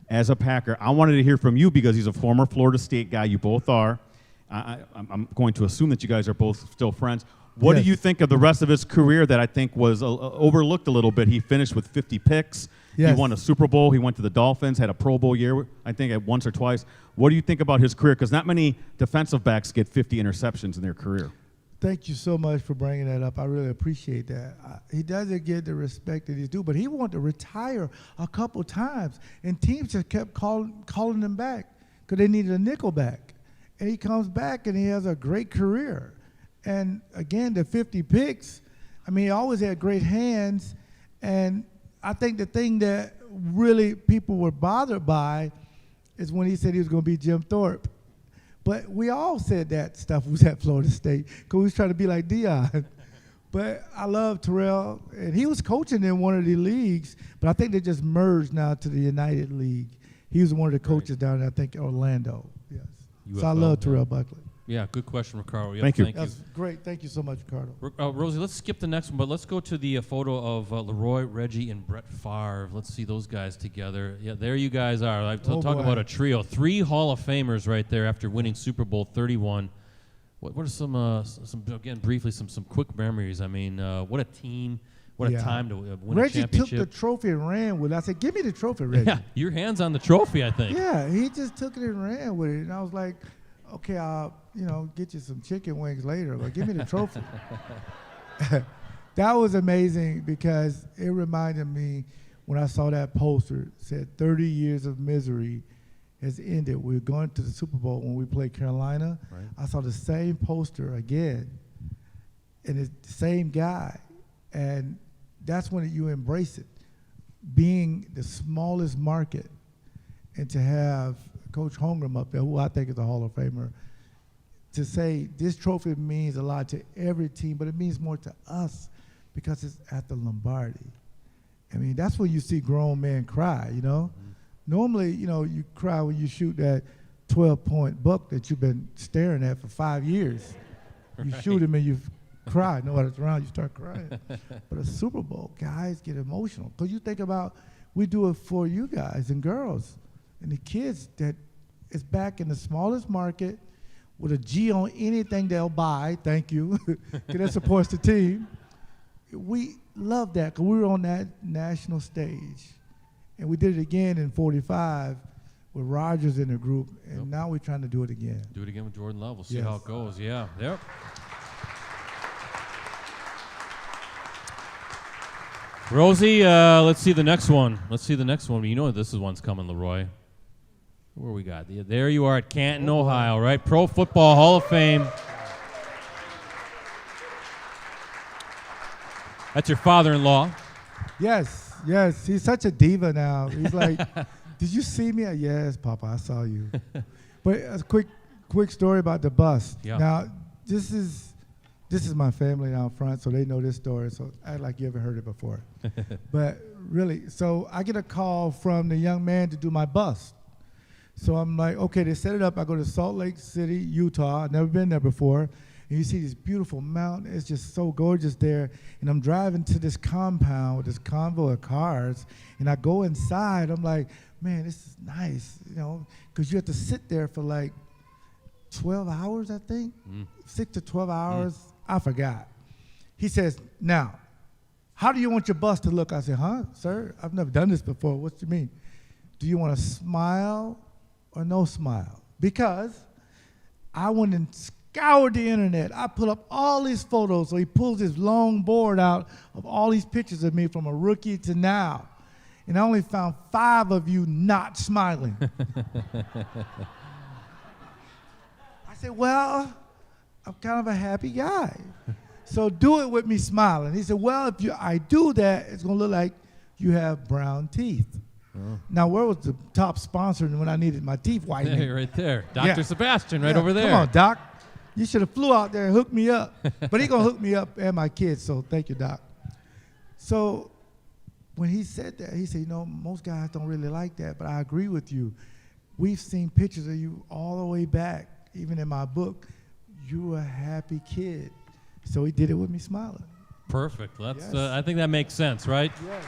as a Packer. I wanted to hear from you because he's a former Florida State guy. You both are. I'm going to assume that you guys are both still friends. What do you think of the rest of his career that I think was overlooked a little bit? He finished with 50 picks. He won a Super Bowl. He went to the Dolphins, had a Pro Bowl year, I think, at once or twice. What do you think about his career? Because not many defensive backs get 50 interceptions in their career. Thank you so much for bringing that up. I really appreciate that. He doesn't get the respect that he's due, but he wanted to retire a couple times, and teams just kept calling him back because they needed a nickel back. And he comes back, and he has a great career. And, again, the 50 picks, I mean, he always had great hands, and I think the thing that really people were bothered by is when he said he was going to be Jim Thorpe. But we all said that stuff was at Florida State because we was trying to be like Deion. But I love Terrell, and he was coaching in one of the leagues, but I think they just merged now to the United League. He was one of the coaches down there, I think, Orlando. Yes. So I love Terrell Buckley. Yeah, good question, Ricardo. Yep, Thank you. That's great. Thank you so much, Ricardo. Rosie, let's skip the next one, but let's go to the photo of LeRoy, Reggie, and Brett Favre. Let's see those guys together. Yeah, there you guys are. Talk about a trio. 3 Hall of Famers right there after winning Super Bowl 31. What are some again, briefly, some quick memories? I mean, what a team, what a time to win Reggie a championship. took the trophy and ran with it. I said, give me the trophy, Reggie. Yeah, your hands on the trophy, I think. Yeah, he just took it and ran with it. And I was like, okay, I'll, get you some chicken wings later, but give me the trophy. That was amazing because it reminded me when I saw that poster, it said 30 years of misery has ended. We're going to the Super Bowl when we played Carolina. Right. I saw the same poster again, and it's the same guy. And that's when you embrace it, being the smallest market, and to have Coach Holmgren up there, who I think is a Hall of Famer, to say this trophy means a lot to every team, but it means more to us because it's at the Lombardi. I mean, that's when you see grown men cry, Mm-hmm. Normally, you cry when you shoot that 12-point buck that you've been staring at for 5 years. You shoot him and you cry. Nobody's around, you start crying. But a Super Bowl, guys get emotional. Because you think about, we do it for you guys and girls and the kids that is back in the smallest market with a G on anything they'll buy, thank you, because that supports the team. We love that because we were on that national stage. And we did it again in 45 with Rodgers in the group, and now we're trying to do it again. Do it again with Jordan Love. We'll see Yes. how it goes. Yeah. Yep. Rosie, let's see the next one. You know this one's coming, LeRoy. Where we got? There you are at Canton, Ohio, right? Pro Football Hall of Fame. That's your father-in-law. Yes. He's such a diva now. He's like, did you see me? Yes, Papa, I saw you. But a quick story about the bus. Yeah. Now, this is my family down front, so they know this story, so act like you haven't heard it before. But really, so I get a call from the young man to do my bus. So I'm like, okay, they set it up. I go to Salt Lake City, Utah. I've never been there before. And you see this beautiful mountain. It's just so gorgeous there. And I'm driving to this compound with this convoy of cars. And I go inside. I'm like, man, this is nice, because you have to sit there for like 12 hours, I think. 6 to 12 hours. I forgot. He says, now, how do you want your bus to look? I said, sir, I've never done this before. What do you mean? Do you want a smile or no smile? Because I went and scoured the internet. I put up all these photos. So he pulls this long board out of all these pictures of me from a rookie to now. And I only found 5 of you not smiling. I said, well, I'm kind of a happy guy. So do it with me smiling. He said, well, if I do that, it's going to look like you have brown teeth. Oh. Now, where was the top sponsor when I needed my teeth whitening? Hey, right there. Dr. Sebastian, right over there. Come on, Doc. You should have flew out there and hooked me up. But he's going to hook me up and my kids, so thank you, Doc. So when he said that, he said, most guys don't really like that, but I agree with you. We've seen pictures of you all the way back, even in my book. You a happy kid. So he did it with me smiling. Perfect. That's. Yes. I think that makes sense, right? Yeah.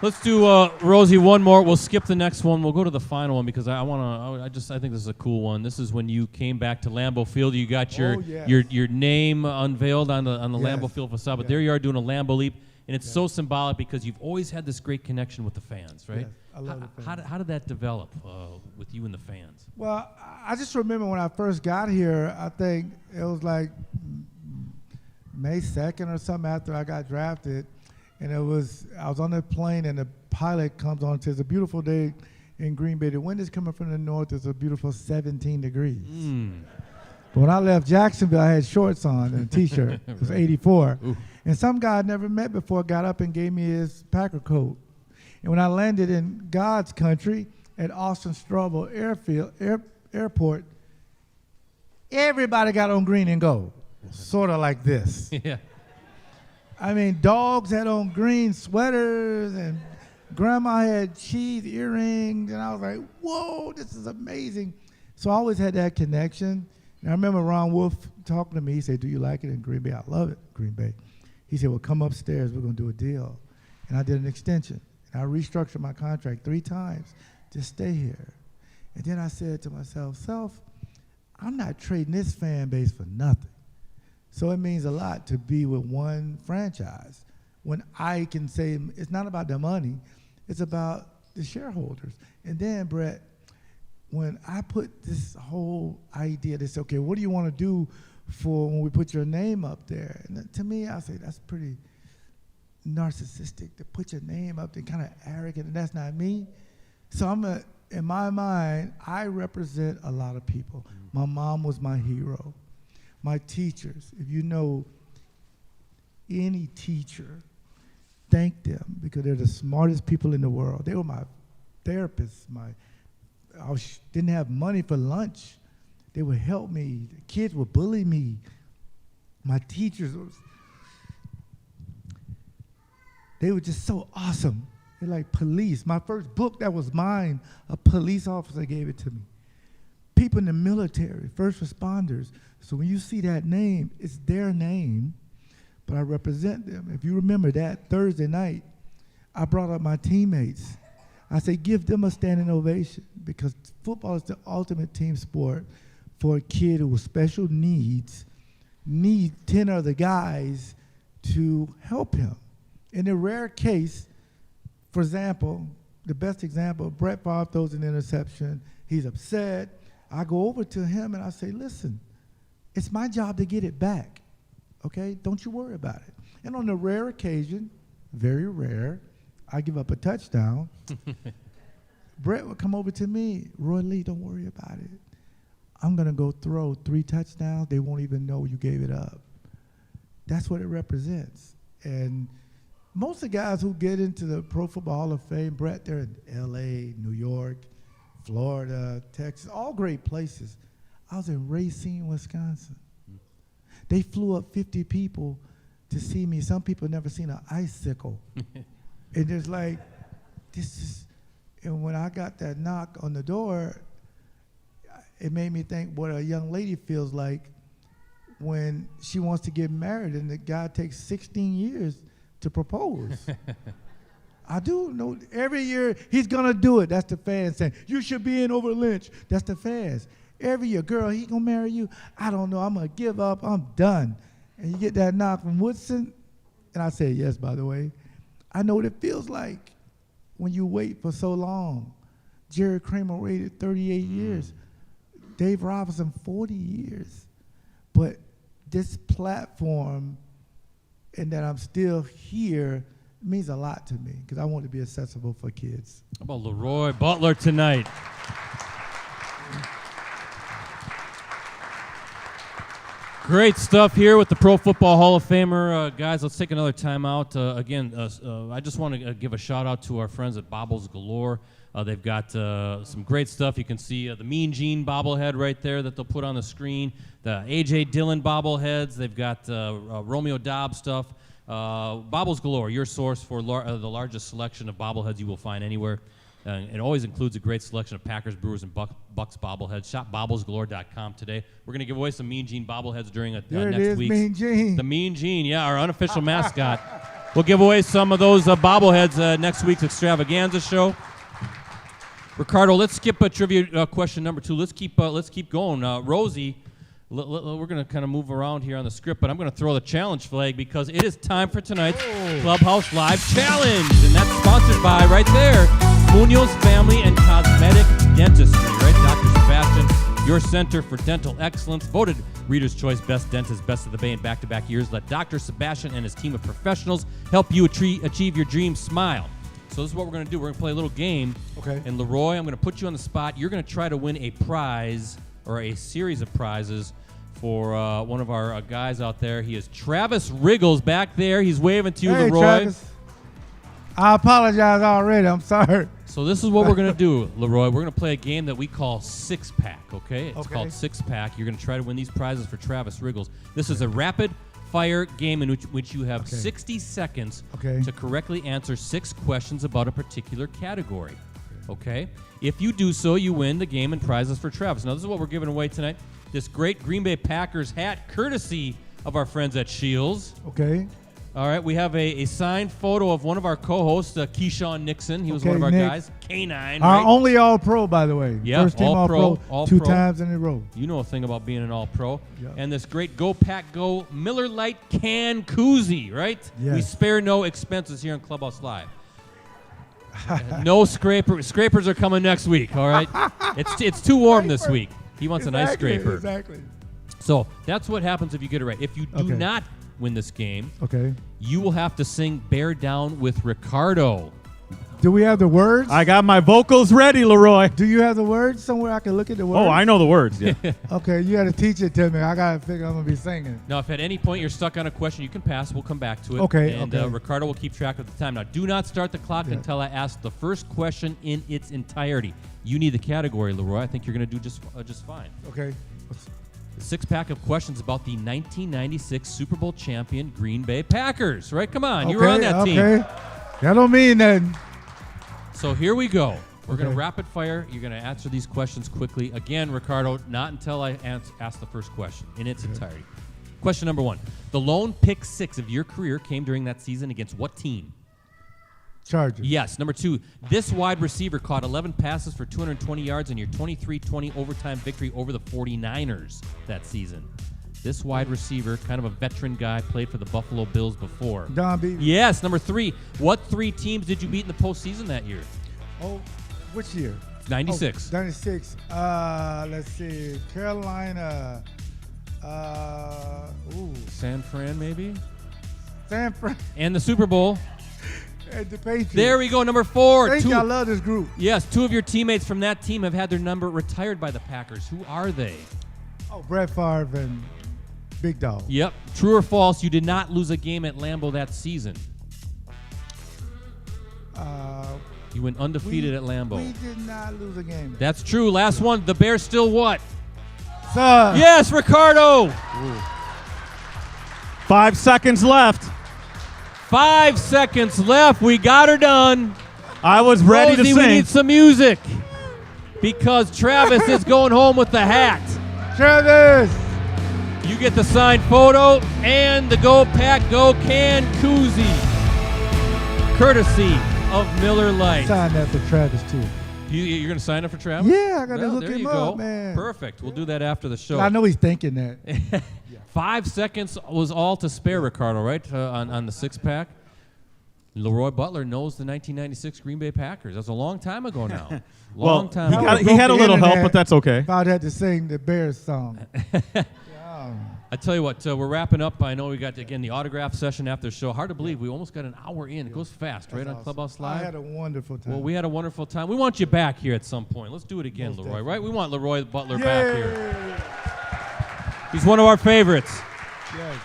Let's do Rosie one more. We'll skip the next one. We'll go to the final one because I think this is a cool one. This is when you came back to Lambeau Field. You got your name unveiled on the Lambeau Field facade. But there you are doing a Lambeau Leap, and it's so symbolic because you've always had this great connection with the fans, right? Yes, I love the fans. How did that develop with you and the fans? Well, I just remember when I first got here, I think it was like May 2nd or something after I got drafted. And I was on the plane, and the pilot comes on and says, "It's a beautiful day in Green Bay. The wind is coming from the north. It's a beautiful 17 degrees." But when I left Jacksonville, I had shorts on and a T-shirt. It was 84. Ooh. And some guy I'd never met before got up and gave me his Packer coat. And when I landed in God's country at Austin Strobel Airport, everybody got on green and gold, sort of like this. Yeah. I mean, dogs had on green sweaters, and grandma had cheese earrings, and I was like, whoa, this is amazing. So I always had that connection. And I remember Ron Wolf talking to me. He said, do you like it in Green Bay? I love it, Green Bay. He said, well, come upstairs. We're going to do a deal. And I did an extension. And I restructured my contract 3 times to stay here. And then I said to myself, I'm not trading this fan base for nothing. So it means a lot to be with one franchise. When I can say it's not about the money, it's about the shareholders. And then, Brett, when I put this whole idea, this, okay, what do you want to do for when we put your name up there? And to me, I say that's pretty narcissistic to put your name up there, kind of arrogant, and that's not me. So in my mind, I represent a lot of people. My mom was my hero. My teachers, if you know any teacher, thank them because they're the smartest people in the world. They were my therapists. Didn't have money for lunch. They would help me. The kids would bully me. My teachers, they were just so awesome. They're like police. My first book that was mine, a police officer gave it to me. People in the military, first responders. So when you see that name, it's their name, but I represent them. If you remember that Thursday night, I brought up my teammates. I say, give them a standing ovation because football is the ultimate team sport for a kid who with special needs, need 10 other guys to help him. In a rare case, for example, the best example, Brett Favre throws an interception. He's upset. I go over to him and I say, listen, it's my job to get it back, okay? Don't you worry about it. And on a rare occasion, very rare, I give up a touchdown. Brett would come over to me, Roy Lee, don't worry about it. I'm going to go throw 3 touchdowns. They won't even know you gave it up. That's what it represents. And most of the guys who get into the Pro Football Hall of Fame, Brett, they're in L.A., New York, Florida, Texas, all great places. I was in Racine, Wisconsin. They flew up 50 people to see me. Some people never seen an icicle. And it's like, and when I got that knock on the door, it made me think what a young lady feels like when she wants to get married and the guy takes 16 years to propose. I do know every year he's gonna do it. That's the fans saying, you should be in over Lynch. That's the fans. Every year, girl, he gonna marry you? I don't know, I'm gonna give up, I'm done. And you get that knock from Woodson, and I say yes, by the way. I know what it feels like when you wait for so long. Jerry Kramer waited 38 years. Dave Robinson, 40 years. But this platform and that I'm still here means a lot to me because I want to be accessible for kids. How about LeRoy Butler tonight? Great stuff here with the Pro Football Hall of Famer. Guys, let's take another time out. Again, I just want to give a shout-out to our friends at Bobbles Galore. They've got some great stuff. You can see the Mean Gene bobblehead right there that they'll put on the screen, the A.J. Dillon bobbleheads. They've got Romeo Dobbs stuff. Bobbles Galore, your source for the largest selection of bobbleheads you will find anywhere. It always includes a great selection of Packers, Brewers, and Bucks bobbleheads. Shop bobblesgalore.com today. We're going to give away some Mean Gene bobbleheads during next week's. Mean Gene. The Mean Gene, yeah, our unofficial mascot. We'll give away some of those bobbleheads next week's extravaganza show. Ricardo, let's skip trivia question number 2. Let's keep going. Rosie, we're going to kind of move around here on the script, but I'm going to throw the challenge flag because it is time for tonight's Clubhouse Live Challenge, and that's sponsored by, right there, Munoz Family and Cosmetic Dentistry, right? Dr. Sebastian, your center for dental excellence, voted Reader's Choice Best Dentist, Best of the Bay in back-to-back years. Let Dr. Sebastian and his team of professionals help you achieve your dream smile. So this is what we're going to do. We're going to play a little game. Okay. And LeRoy, I'm going to put you on the spot. You're going to try to win a prize or a series of prizes for one of our guys out there. He is Travis Riggles back there. He's waving to you, Hey, LeRoy. Travis. I apologize already. I'm sorry. So this is what we're going to do, LeRoy. We're going to play a game that we call Six Pack, okay? It's called Six Pack. You're going to try to win these prizes for Travis Riggles. This is a rapid-fire game in which you have 60 seconds to correctly answer 6 questions about a particular category, okay? If you do so, you win the game and prizes for Travis. Now, this is what we're giving away tonight. This great Green Bay Packers hat, courtesy of our friends at Shields. Okay. All right, we have a signed photo of one of our co-hosts, Keyshawn Nixon. He was one of our Nick. guys. K9, Our right? only All-Pro, by the way. Yeah, First team All-Pro, All-Pro, 2 All-Pro. times in a row. You know a thing about being an All-Pro. Yep. And this great Go Pack Go Miller Lite can koozie, right? Yes. We spare no expenses here on Clubhouse Live. No scrapers are coming next week, all right? It's too warm this week. He wants a nice scraper. Exactly. So that's what happens if you get it right. If you do not win this game, you will have to sing Bear Down with Ricardo. Do we have the words? I got my vocals ready, LeRoy. Do you have the words somewhere I can look at the words? Oh, I know the words. Yeah. Okay, you got to teach it to me. I got to figure I'm going to be singing. Now, if at any point you're stuck on a question, you can pass. We'll come back to it. Okay, And okay. Ricardo will keep track of the time. Now, do not start the clock until I ask the first question in its entirety. You need the category, LeRoy. I think you're going to do just fine. Okay. The 6-pack of questions about the 1996 Super Bowl champion Green Bay Packers. Right? Come on. You were on that team. Okay. That don't mean nothing. So here we go. We're going to Okay. rapid fire. You're going to answer these questions quickly. Again, Ricardo, not until I ask the first question in its entirety. Question number 1. The lone pick 6 of your career came during that season against what team? Chargers. Yes. Number 2, this wide receiver caught 11 passes for 220 yards in your 23-20 overtime victory over the 49ers that season. This wide receiver, kind of a veteran guy, played for the Buffalo Bills before. Don Beaver. Yes. Number 3, what 3 teams did you beat in the postseason that year? Oh, which year? 96. 96. Let's see. Carolina. San Fran, maybe? San Fran. And the Super Bowl. And the Patriots. There we go. Number 4. Thank you. I love this group. Yes, 2 of your teammates from that team have had their number retired by the Packers. Who are they? Oh, Brett Favre and Big Dog. Yep. True or false, you did not lose a game at Lambeau that season. You went undefeated at Lambeau. We did not lose a game. That's true. Last one. The Bears still what? Sir. Yes, Ricardo. 5 seconds left. 5 seconds left. We got her done. I was ready Rosie, to we sing. need some music because Travis is going home with the hat. Travis. You get the signed photo and the Go Pack Go Can koozie, courtesy of Miller Lite. Sign that for Travis, too. You're going to sign up for Travis? Yeah, I got to Well, look there him you up, go. man. Perfect. We'll do that after the show. I know he's thinking that. 5 seconds was all to spare, Ricardo, right, on the 6-pack? LeRoy Butler knows the 1996 Green Bay Packers. That's a long time ago now. Long time ago. He had a little help, but that's okay. If I'd had to sing the Bears song. I tell you what, we're wrapping up. I know we got, again, the autograph session after the show. Hard to believe we almost got an hour in. It goes fast, right, on Clubhouse Live? I had a wonderful time. Well, we had a wonderful time. We want you back here at some point. Let's do it again, Most LeRoy, definitely. right? We want LeRoy Butler back here. He's one of our favorites. Yes.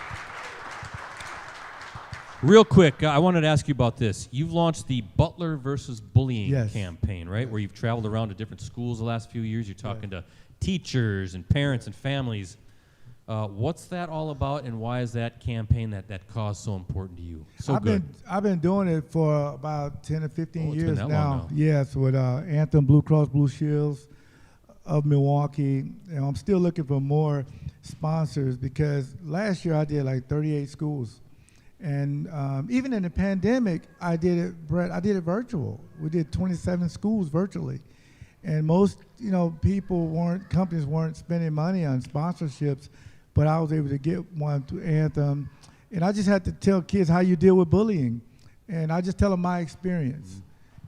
Real quick, I wanted to ask you about this. You've launched the Butler versus Bullying campaign, right? Where you've traveled around to different schools the last few years. You're talking to teachers and parents and families. What's that all about, and why is that campaign, that cause, so important to you? So I've been doing it for about 10 or 15 it's been years that now. long now. Yes, with Anthem Blue Cross Blue Shields of Milwaukee. And I'm still looking for more sponsors because last year I did like 38 schools. And even in the pandemic, I did it virtual. We did 27 schools virtually. And most, companies weren't spending money on sponsorships, but I was able to get one through Anthem. And I just had to tell kids how you deal with bullying. And I just tell them my experience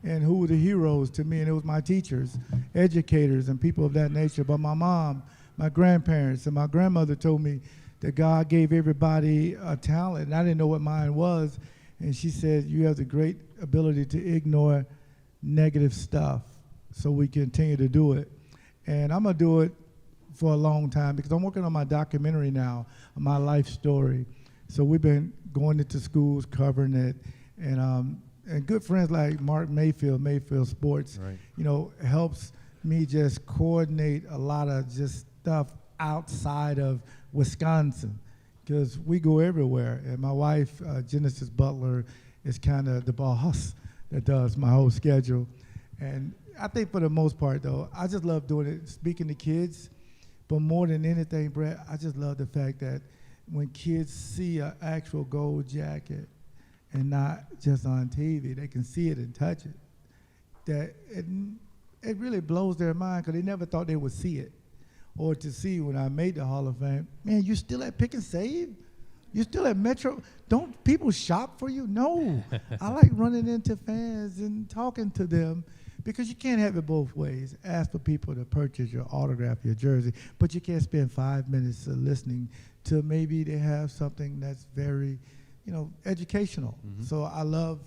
and who were the heroes to me. And it was my teachers, educators, and people of that nature. But my mom, my grandparents, and my grandmother told me that God gave everybody a talent, and I didn't know what mine was. And she said, you have the great ability to ignore negative stuff, so we continue to do it. And I'm going to do it for a long time because I'm working on my documentary now, my life story. So we've been going into schools, covering it, and good friends like Mark Mayfield Sports, helps me just coordinate a lot of just stuff outside of Wisconsin, because we go everywhere. And my wife, Genesis Butler, is kind of the boss that does my whole schedule. And I think for the most part, though, I just love doing it, speaking to kids. But more than anything, Brett, I just love the fact that when kids see an actual gold jacket and not just on TV. They can see it and touch it. That it really blows their mind because they never thought they would see it. Or to see when I made the Hall of Fame, man, you still at Pick and Save? You still at Metro? Don't people shop for you? No. I like running into fans and talking to them because you can't have it both ways. Ask for people to purchase your autograph, your jersey, but you can't spend 5 minutes listening to maybe they have something that's very, educational. So I love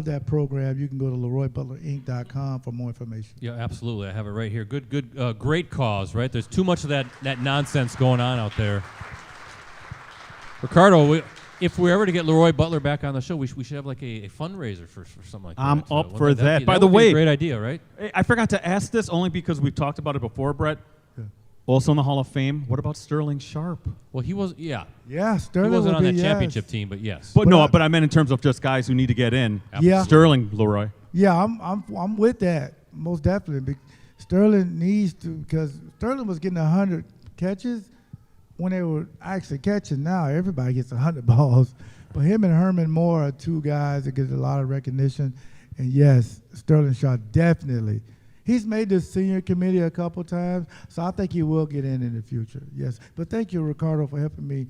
that program. You can go to LeRoyButlerInc.com for more information. Yeah, absolutely. I have it right here. Good, great cause, right? There's too much of that nonsense going on out there. Ricardo, if we're ever to get LeRoy Butler back on the show, we should have like a fundraiser for something like that. I'm So up for that. By that the would be way, a great idea, right? I forgot to ask this only because we've talked about it before, Brett. Yeah. Also in the Hall of Fame, what about Sterling Sharp? Well, he was, yeah. Yeah, Sterling He wasn't on would that be, championship yes. team, but yes. But I meant in terms of just guys who need to get in. Yeah. Sterling, LeRoy. Yeah, I'm with that, most definitely. Sterling needs to, because Sterling was getting 100 catches when they were actually catching. Now everybody gets 100 balls. But him and Herman Moore are two guys that get a lot of recognition. And yes, Sterling Sharp definitely. He's made the senior committee a couple times, so I think he will get in the future. Yes, but thank you, Ricardo, for helping me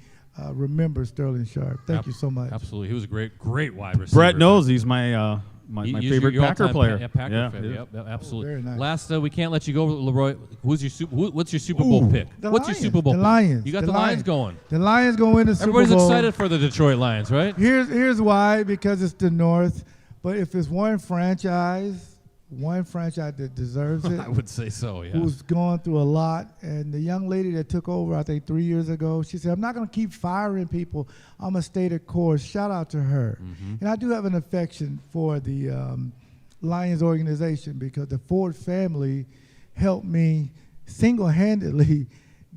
remember Sterling Sharp. Thank you so much. Absolutely. He was a great wide receiver. Brett knows he's my favorite your Packer all-time player. Packer fan. Yep, absolutely. Very nice. Last, we can't let you go, LeRoy. What's your Super Bowl pick? What's your Super Bowl the pick? Lions. You got the the Lions going. The Lions going to win the Super Bowl. Everybody's excited for the Detroit Lions, right? Here's why, because it's the North. But if it's one franchise that deserves it, I would say so, yeah. who's gone through a lot. And the young lady that took over, I think 3 years ago, she said, I'm not going to keep firing people. I'm going to stay the course. Shout out to her. And I do have an affection for the Lions organization because the Ford family helped me single-handedly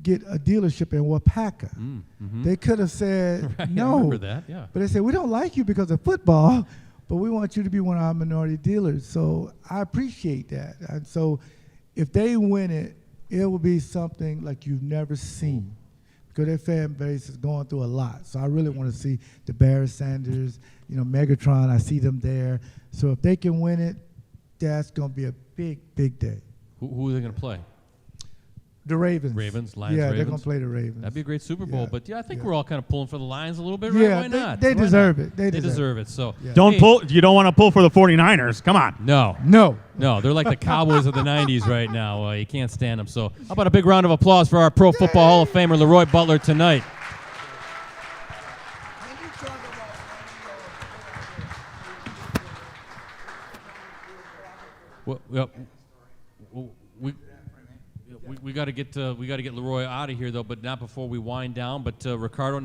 get a dealership in Wapaka. They could have said Right, no. I remember that, yeah. But they said, we don't like you because of football, but we want you to be one of our minority dealers. So I appreciate that. And so if they win it, it will be something like you've never seen because their fan base is going through a lot. So I really want to see the Barry Sanders, Megatron, I see them there. So if they can win it, that's going to be a big, big day. Who are they going to play? The Ravens. Lions, Yeah, Ravens. they're going to play the Ravens. That'd be a great Super Bowl. Yeah. But yeah, I think Yeah. we're all kind of pulling for the Lions a little bit, right? Yeah, Why not? they Why deserve not? it. They deserve it. So Yeah. Don't hey, pull. You don't want to pull for the 49ers. Come on. No, No. they're like the Cowboys of the '90s right now. You can't stand them. So how about a big round of applause for our Pro Football Hall of Famer LeRoy Butler tonight? Well, we got to get LeRoy out of here though, but not before we wind down. But Ricardo,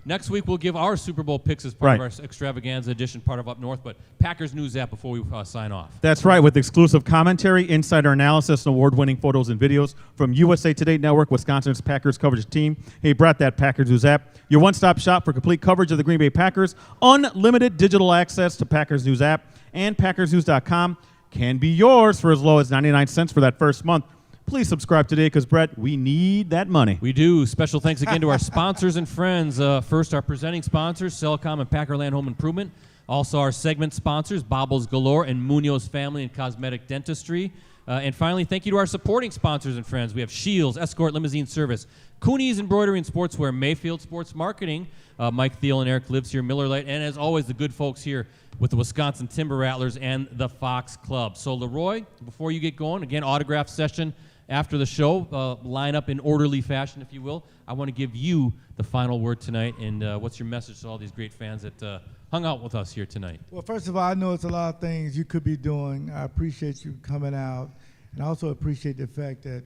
next week we'll give our Super Bowl picks as part of our extravaganza edition, part of Up North. But Packers News app before we sign off. That's right, with exclusive commentary, insider analysis, and award-winning photos and videos from USA Today Network, Wisconsin's Packers coverage team. Hey, Brett, that Packers News app, your one-stop shop for complete coverage of the Green Bay Packers, unlimited digital access to Packers News app, and PackersNews.com can be yours for as low as 99 cents for that first month. Please subscribe today because, Brett, we need that money. We do. Special thanks again to our sponsors and friends. First, our presenting sponsors, Celicom and Packerland Home Improvement. Also, our segment sponsors, Bobbles Galore and Munoz Family and Cosmetic Dentistry. And finally, thank you to our supporting sponsors and friends. We have Shields, Escort Limousine Service, Cooney's Embroidery and Sportswear, Mayfield Sports Marketing, Mike Thiel and Eric Lives here, Miller Lite, and as always, the good folks here with the Wisconsin Timber Rattlers and the Fox Club. So, LeRoy, before you get going, again, autograph session after the show, line up in orderly fashion, if you will. I want to give you the final word tonight, and what's your message to all these great fans that hung out with us here tonight? Well, first of all, I know it's a lot of things you could be doing. I appreciate you coming out, and I also appreciate the fact that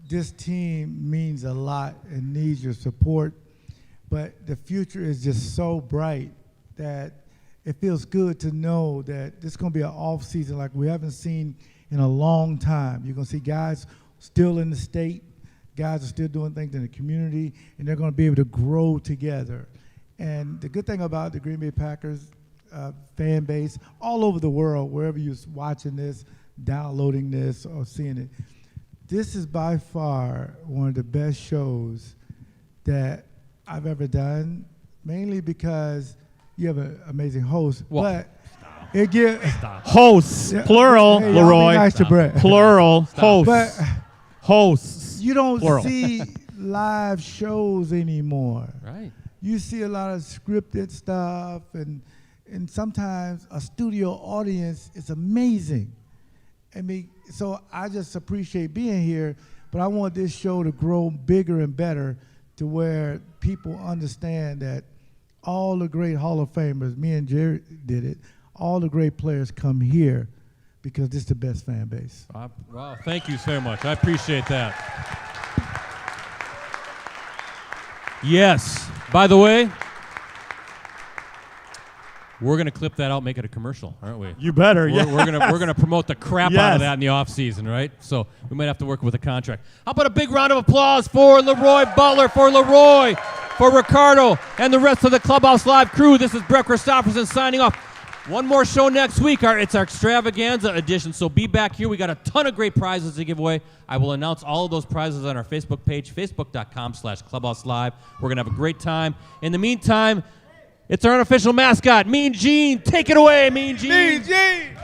this team means a lot and needs your support, but the future is just so bright that it feels good to know that this is going to be an off season like we haven't seen in a long time. You're going to see guys still in the state, guys are still doing things in the community, and they're going to be able to grow together. And the good thing about the Green Bay Packers fan base all over the world, wherever you're watching this, downloading this, or seeing it, this is by far one of the best shows that I've ever done, mainly because you have an amazing host. Well, but it gives Hosts, plural, Hey, y'all be LeRoy. nice to Brett. Plural, hosts. But Hosts. you don't Plural. see live shows anymore. Right. You see a lot of scripted stuff, and sometimes a studio audience is amazing. I mean, so I just appreciate being here, but I want this show to grow bigger and better to where people understand that all the great Hall of Famers, me and Jerry did it, all the great players come here because this is the best fan base. Wow, thank you so much. I appreciate that. Yes. By the way, we're going to clip that out, make it a commercial, aren't we? You better, We're gonna promote the crap out Yes. of that in the off season, right? So we might have to work with a contract. How about a big round of applause for LeRoy Butler, for LeRoy, for Ricardo, and the rest of the Clubhouse Live crew. This is Brett Christopherson signing off. One more show next week. It's our extravaganza edition, so be back here. We got a ton of great prizes to give away. I will announce all of those prizes on our Facebook page, facebook.com/Clubhouse Live. We're going to have a great time. In the meantime, it's our unofficial mascot, Mean Gene. Take it away, Mean Gene. Mean Gene!